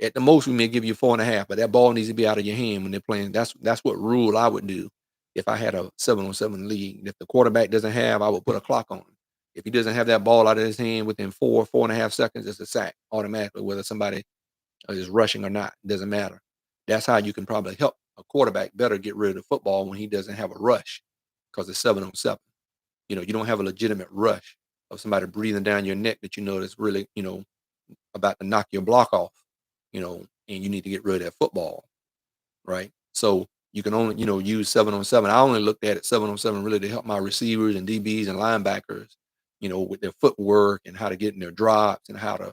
at the most, we may give you 4.5, but that ball needs to be out of your hand when they're playing. That's what rule I would do if I had a 7-on-7 league. If the quarterback doesn't have, I would put a clock on him. If he doesn't have that ball out of his hand within 4.5 seconds, it's a sack automatically, whether somebody is rushing or not. It doesn't matter. That's how you can probably help a quarterback better get rid of the football when he doesn't have a rush because it's 7-on-7. You don't have a legitimate rush of somebody breathing down your neck that that's really, about to knock your block off, and you need to get rid of that football, right? So you can only, use 7-on-7. I only looked at it 7-on-7 really to help my receivers and DBs and linebackers, with their footwork and how to get in their drops and how to,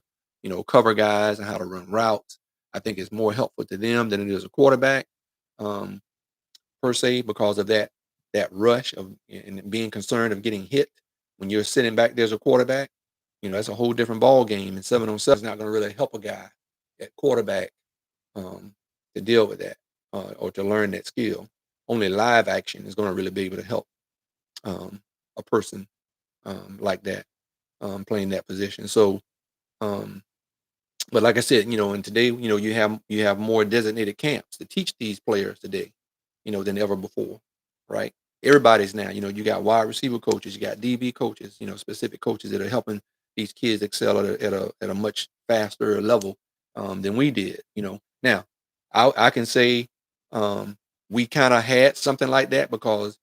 cover guys and how to run routes. I think it's more helpful to them than it is a quarterback, um, per se, because of that rush of and being concerned of getting hit when you're sitting back there as a quarterback. That's a whole different ball game. And 7-on-7 is not going to really help a guy at quarterback, um, to deal with that, or to learn that skill. Only live action is going to really be able to help, a person, like that, playing that position. So, um, but like I said, and today, you have more designated camps to teach these players today, than ever before, right? Everybody's now, you got wide receiver coaches, you got DB coaches, specific coaches that are helping these kids excel at a much faster level, than we did. Now, I can say, um, we kind of had something like that because,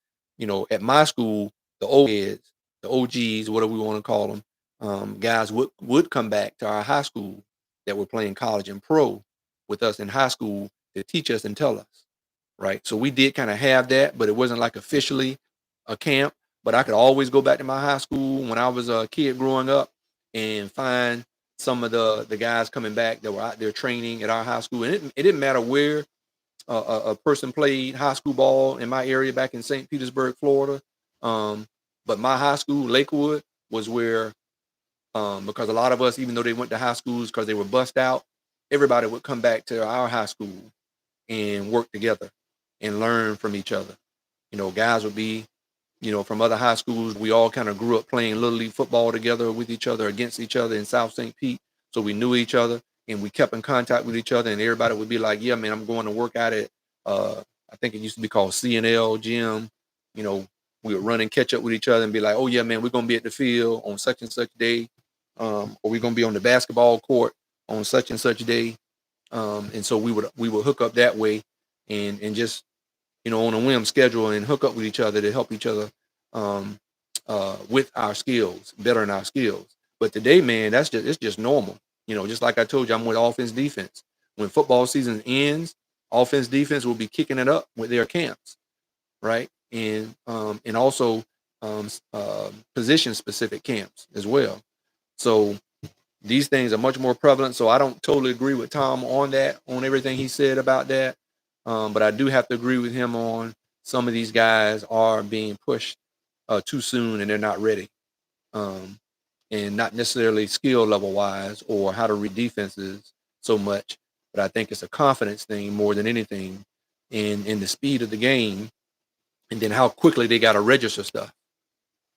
at my school, the old heads, the OGs, whatever we want to call them, guys would come back to our high school that were playing college and pro with us in high school to teach us and tell us, right? So we did kind of have that, but it wasn't like officially a camp. But I could always go back to my high school when I was a kid growing up and find some of the guys coming back that were out there training at our high school. And it didn't matter where a person played high school ball in my area back in St. Petersburg, Florida. Um, but my high school, Lakewood, was where because a lot of us, even though they went to high schools because they were bussed out, everybody would come back to our high school and work together and learn from each other. Guys would be, from other high schools. We all kind of grew up playing little league football together with each other, against each other in South St. Pete. So we knew each other and we kept in contact with each other. And everybody would be like, yeah, man, I'm going to work out at, I think it used to be called CNL gym. We would run and catch up with each other and be like, oh yeah, man, we're going to be at the field on such and such day. Or we're going to be on the basketball court on such and such day. And so we would hook up that way and just, on a whim schedule and hook up with each other to help each other um, with our skills, bettering our skills. But today, man, it's just normal. Just like I told you, I'm with offense defense. When football season ends, offense defense will be kicking it up with their camps, right? And also position specific camps as well. So these things are much more prevalent. So I don't totally agree with Tom on that, on everything he said about that. But I do have to agree with him on some of these guys are being pushed too soon and they're not ready. And not necessarily skill level wise or how to read defenses so much, but I think it's a confidence thing more than anything in the speed of the game and then how quickly they got to register stuff,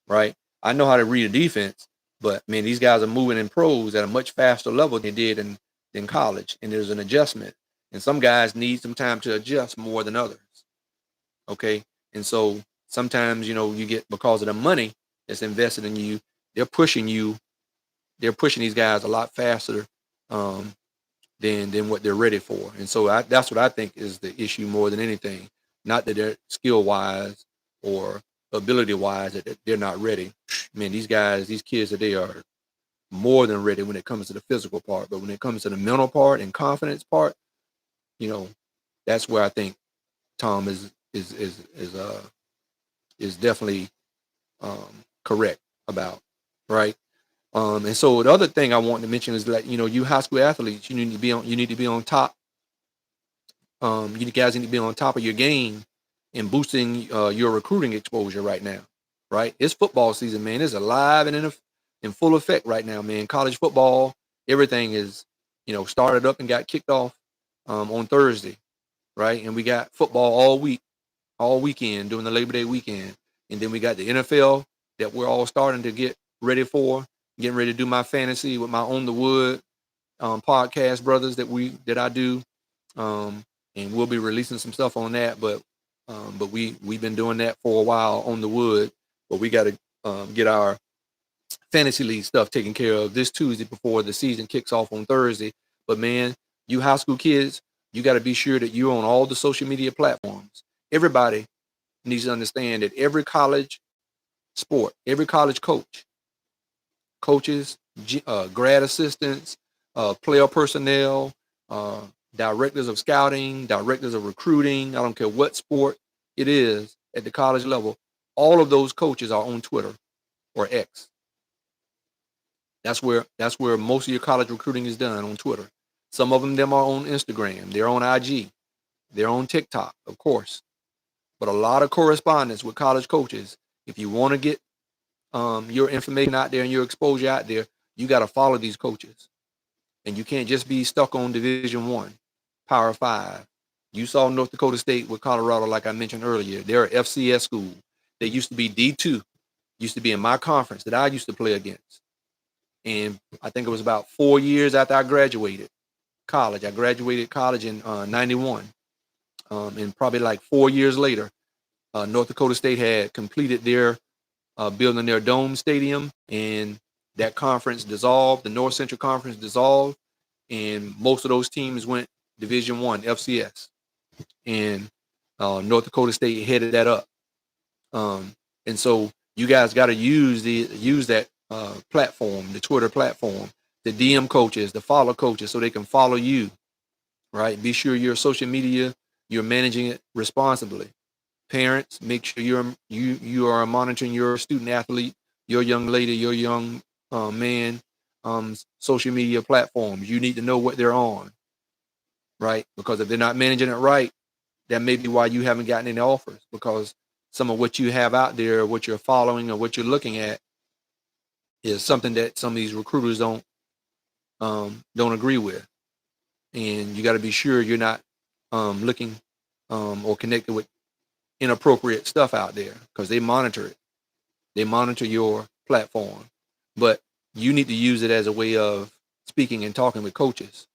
right? I know how to read a defense, but man, these guys are moving in pros at a much faster level than they did in college, and there's an adjustment. And some guys need some time to adjust more than others. Okay, and so sometimes you get, because of the money that's invested in you, they're pushing you. They're pushing these guys a lot faster um, than what they're ready for, and so that's what I think is the issue more than anything. Not that they're skill wise or ability wise that they're not ready. Man, these guys, these kids today are more than ready when it comes to the physical part, but when it comes to the mental part and confidence part, you know, that's where I think Tom is definitely correct about, right. And so the other thing I want to mention is that you high school athletes, you need to be on top. You guys need to be on top of your game and boosting your recruiting exposure right now, right? It's football season, man. It's alive and in full effect right now, man. College football, everything is started up and got kicked off on Thursday, right? And we got football all weekend during the Labor Day weekend, and then we got the NFL that we're all starting to get ready for. Getting ready to do my fantasy with my On the Wood podcast brothers that I do, and we'll be releasing some stuff on that. But we've been doing that for a while on the wood, but we got to get our fantasy league stuff taken care of this Tuesday before the season kicks off on Thursday. But man, you high school kids, you got to be sure that you're on all the social media platforms. Everybody needs to understand that every college sport, every college coaches, grad assistants, player personnel, uh, directors of scouting, directors of recruiting. I don't care what sport it is at the college level. All of those coaches are on Twitter or X. That's where most of your college recruiting is done, on Twitter. Some of them are on Instagram. They're on IG. They're on TikTok, of course. But a lot of correspondence with college coaches. If you want to get your information out there and your exposure out there, you got to follow these coaches, and you can't just be stuck on Division 1, Power 5. You saw North Dakota State with Colorado, like I mentioned earlier. They're an FCS school. They used to be D2, used to be in my conference that I used to play against. And I think it was about 4 years after I graduated college. I graduated college in '91, and probably like 4 years later, North Dakota State had completed their building their dome stadium, and that conference dissolved. The North Central Conference dissolved, and most of those teams went Division 1 FCS, and North Dakota State headed that up. And so you guys got to use that platform, the Twitter platform, to DM coaches, to follow coaches, so they can follow you. Right? Be sure your social media, you're managing it responsibly. Parents, make sure you are monitoring your student athlete, your young lady, your young man, social media platforms. You need to know what they're on, right? Because if they're not managing it right, that may be why you haven't gotten any offers, because some of what you have out there, what you're following or what you're looking at, is something that some of these recruiters don't agree with, and you got to be sure you're not looking or connected with inappropriate stuff out there because they monitor it. They monitor your platform, but you need to use it as a way of speaking and talking with coaches,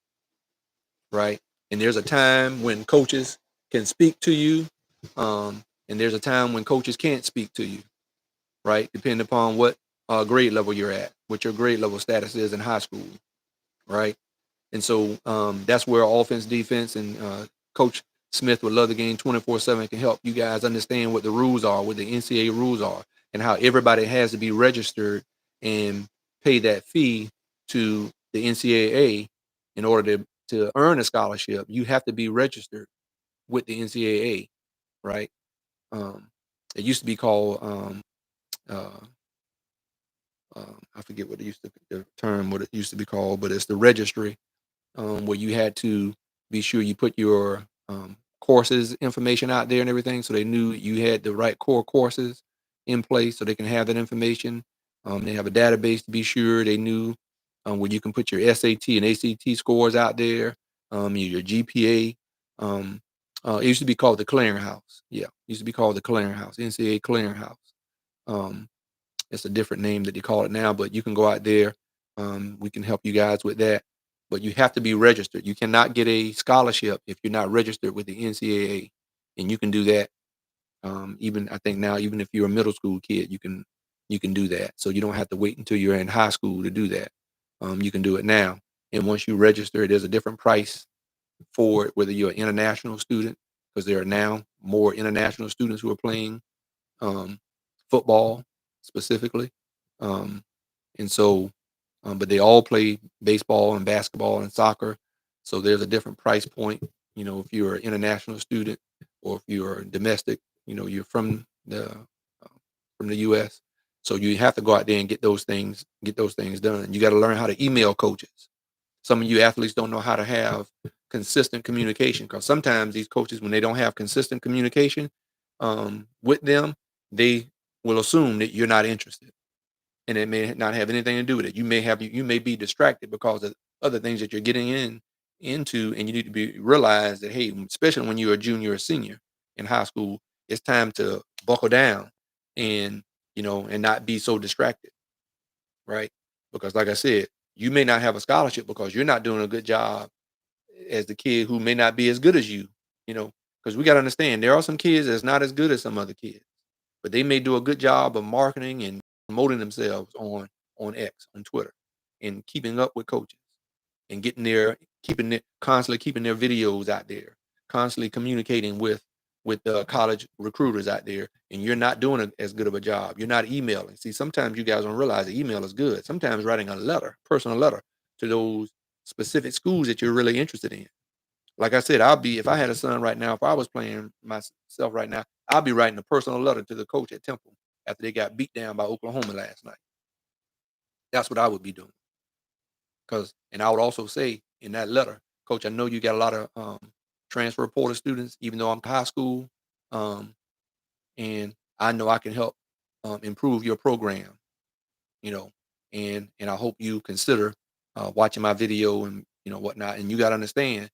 right? And there's a time when coaches can speak to you, and there's a time when coaches can't speak to you, right? Depending upon what grade level you're at, what your grade level status is in high school, right? And so that's where offense, defense, and Coach Smith would love the game 24/7 can help you guys understand what the rules are, what the NCAA rules are, and how everybody has to be registered and pay that fee to the NCAA in order to earn a scholarship. You have to be registered with the NCAA, right? Um, it used to be called uh, I forget what it used to the term what it used to be called, but it's the registry where you had to be sure you put your courses information out there and everything, so they knew you had the right core courses in place, so they can have that information. They have a database to be sure they knew where you can put your SAT and ACT scores out there, your GPA. It used to be called the clearinghouse. Yeah, it used to be called the clearinghouse, NCAA clearinghouse. Um, it's a different name that they call it now, but you can go out there. We can help you guys with that. But you have to be registered. You cannot get a scholarship if you're not registered with the NCAA. And you can do that. Even I think now, even if you're a middle school kid, you can do that. So you don't have to wait until you're in high school to do that. You can do it now. And once you register, there's a different price for it, whether you're an international student, because there are now more international students who are playing um, football specifically. Um, and so, but they all play baseball and basketball and soccer. So there's a different price point. If you're an international student or if you're domestic, you're from the U.S. So you have to go out there and get those things done. You got to learn how to email coaches. Some of you athletes don't know how to have consistent communication because sometimes these coaches, when they don't have consistent communication with them, they will assume that you're not interested, and it may not have anything to do with it. You may be distracted because of other things that you're getting into, and you need to be realize that hey, especially when you're a junior or senior in high school, it's time to buckle down and and not be so distracted, right? Because like I said, you may not have a scholarship because you're not doing a good job as the kid who may not be as good as you, you know, because we got to understand there are some kids that's not as good as some other kids, but they may do a good job of marketing and promoting themselves on X, on Twitter, and keeping up with coaches and constantly keeping their videos out there, constantly communicating with the college recruiters out there, and you're not doing as good of a job. You're not emailing. See, sometimes you guys don't realize the email is good. Sometimes writing a letter, personal letter to those specific schools that you're really interested in. Like I said, if I had a son right now, if I was playing myself right now, I'll be writing a personal letter to the coach at Temple after they got beat down by Oklahoma last night. That's what I would be doing. And I would also say in that letter, Coach, I know you got a lot of transfer portal students, even though I'm high school, um, and I know I can help improve your program, you know, and I hope you consider watching my video and whatnot. And you got to understand,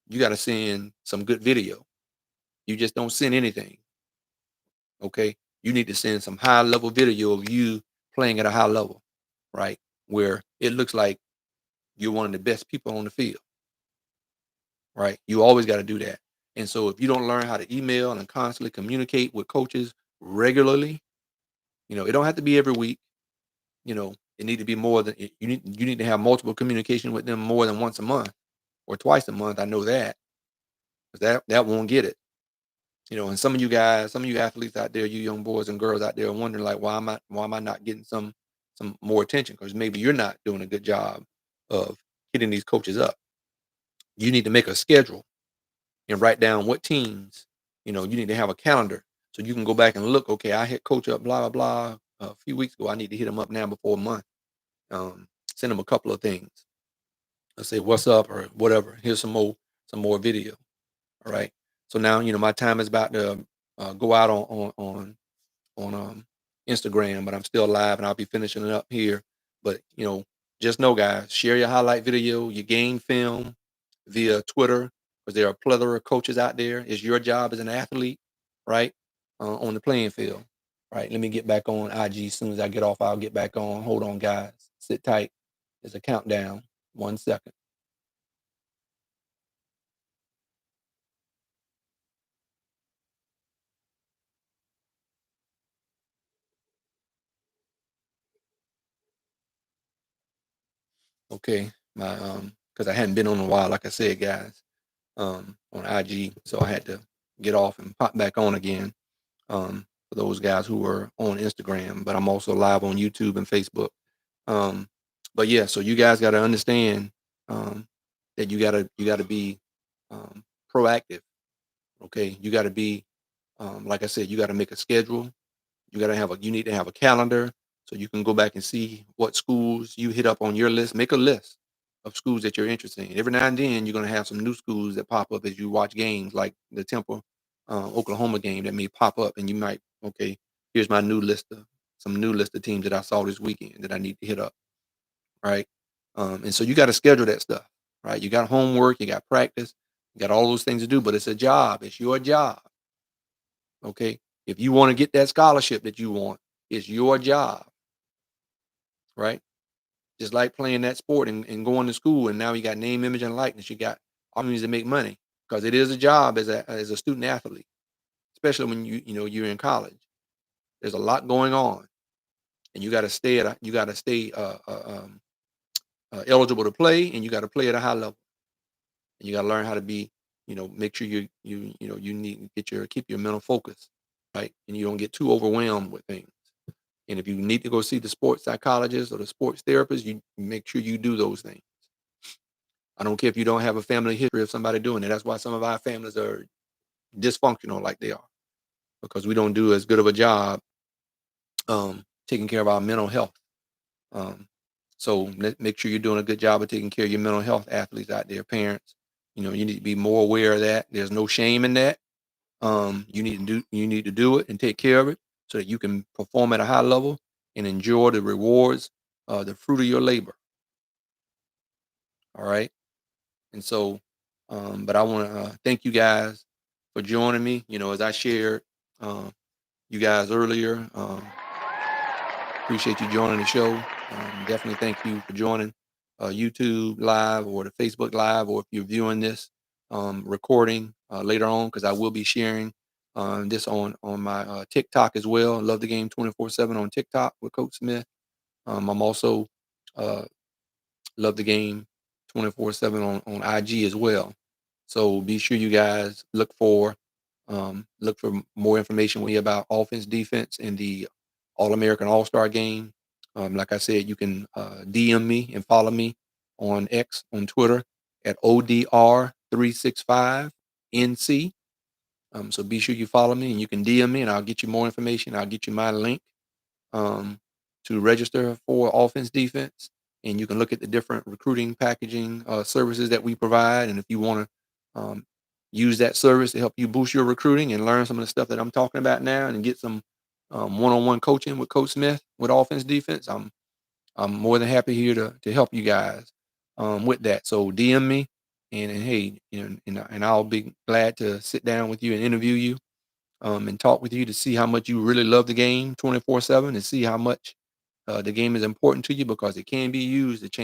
you got to send some good video. You just don't send anything, okay? You need to send some high level video of you playing at a high level, right? Where it looks like you're one of the best people on the field, right? You always got to do that. And so if you don't learn how to email and constantly communicate with coaches regularly, it don't have to be every week. It need to be more than you need to have multiple communication with them more than once a month or twice a month. I know that because that won't get it. And some of you guys, some of you athletes out there, you young boys and girls out there are wondering like why am I not getting some more attention? Because maybe you're not doing a good job of hitting these coaches up. You need to make a schedule and write down what teams, you need to have a calendar so you can go back and look, okay, I hit coach up, blah, blah, blah, a few weeks ago. I need to hit him up now before a month. Send him a couple of things. Let's say, what's up or whatever. Here's some more video. All right. So now, my time is about to go out on Instagram, but I'm still live and I'll be finishing it up here But just know, guys, share your highlight video, your game film via Twitter, because there are a plethora of coaches out there. It's your job as an athlete, right, on the playing field. Right. Let me get back on IG. As soon as I get off, I'll get back on. Hold on, guys. Sit tight. There's a countdown. 1 second. Okay. Because I hadn't been on in a while, like I said, guys, on IG. So I had to get off and pop back on again. For those guys who are on Instagram, but I'm also live on YouTube and Facebook. Um, but yeah, so you guys got to understand that you gotta be proactive. Okay, you got to be like I said, you got to make a schedule. You need to have a calendar so you can go back and see what schools you hit up on your list. Make a list of schools that you're interested in. Every now and then, you're going to have some new schools that pop up as you watch games, like the Temple, Oklahoma game that may pop up, and you might, okay, here's my new list of some new list of teams that I saw this weekend that I need to hit up, right? And so you got to schedule that stuff, right? You got homework, you got practice, you got all those things to do, but it's a job. It's your job, okay? If you want to get that scholarship that you want, it's your job, right? Just like playing that sport and going to school, and now you got name, image, and likeness. You got opportunities to make money because it is a job as a student athlete, especially when you're in college. There's a lot going on, and you got to stay eligible to play, and you got to play at a high level, and you got to learn how to be, make sure you need to keep your mental focus, right, and you don't get too overwhelmed with things. And if you need to go see the sports psychologist or the sports therapist, you make sure you do those things. I don't care if you don't have a family history of somebody doing it. That's why some of our families are dysfunctional like they are, because we don't do as good of a job taking care of our mental health. Um, so make sure you're doing a good job of taking care of your mental health, athletes out there, parents. You need to be more aware of that. There's no shame in that. You need to do it and take care of it so that you can perform at a high level and enjoy the rewards, the fruit of your labor. All right. And so, but I want to thank you guys for joining me. As I shared you guys earlier, appreciate you joining the show. Definitely thank you for joining YouTube Live or the Facebook Live, or if you're viewing this recording later on, because I will be sharing this on my TikTok as well. Love the Game 24/7 on TikTok with Coach Smith. I'm also uh, Love the Game 24/7 on IG as well. So be sure you guys look for more information when you about offense, defense, and the All American All Star game. Like I said, you can DM me and follow me on X on Twitter at ODR365NC. So be sure you follow me, and you can DM me, and I'll get you more information. I'll get you my link um, to register for offense, defense, and you can look at the different recruiting packaging services that we provide. And if you want to use that service to help you boost your recruiting and learn some of the stuff that I'm talking about now, and get some one-on-one coaching with Coach Smith with offense, defense, I'm more than happy here to help you guys with that. So DM me, and hey, and I'll be glad to sit down with you and interview you and talk with you to see how much you really love the game 24/7, and see how much the game is important to you, because it can be used to change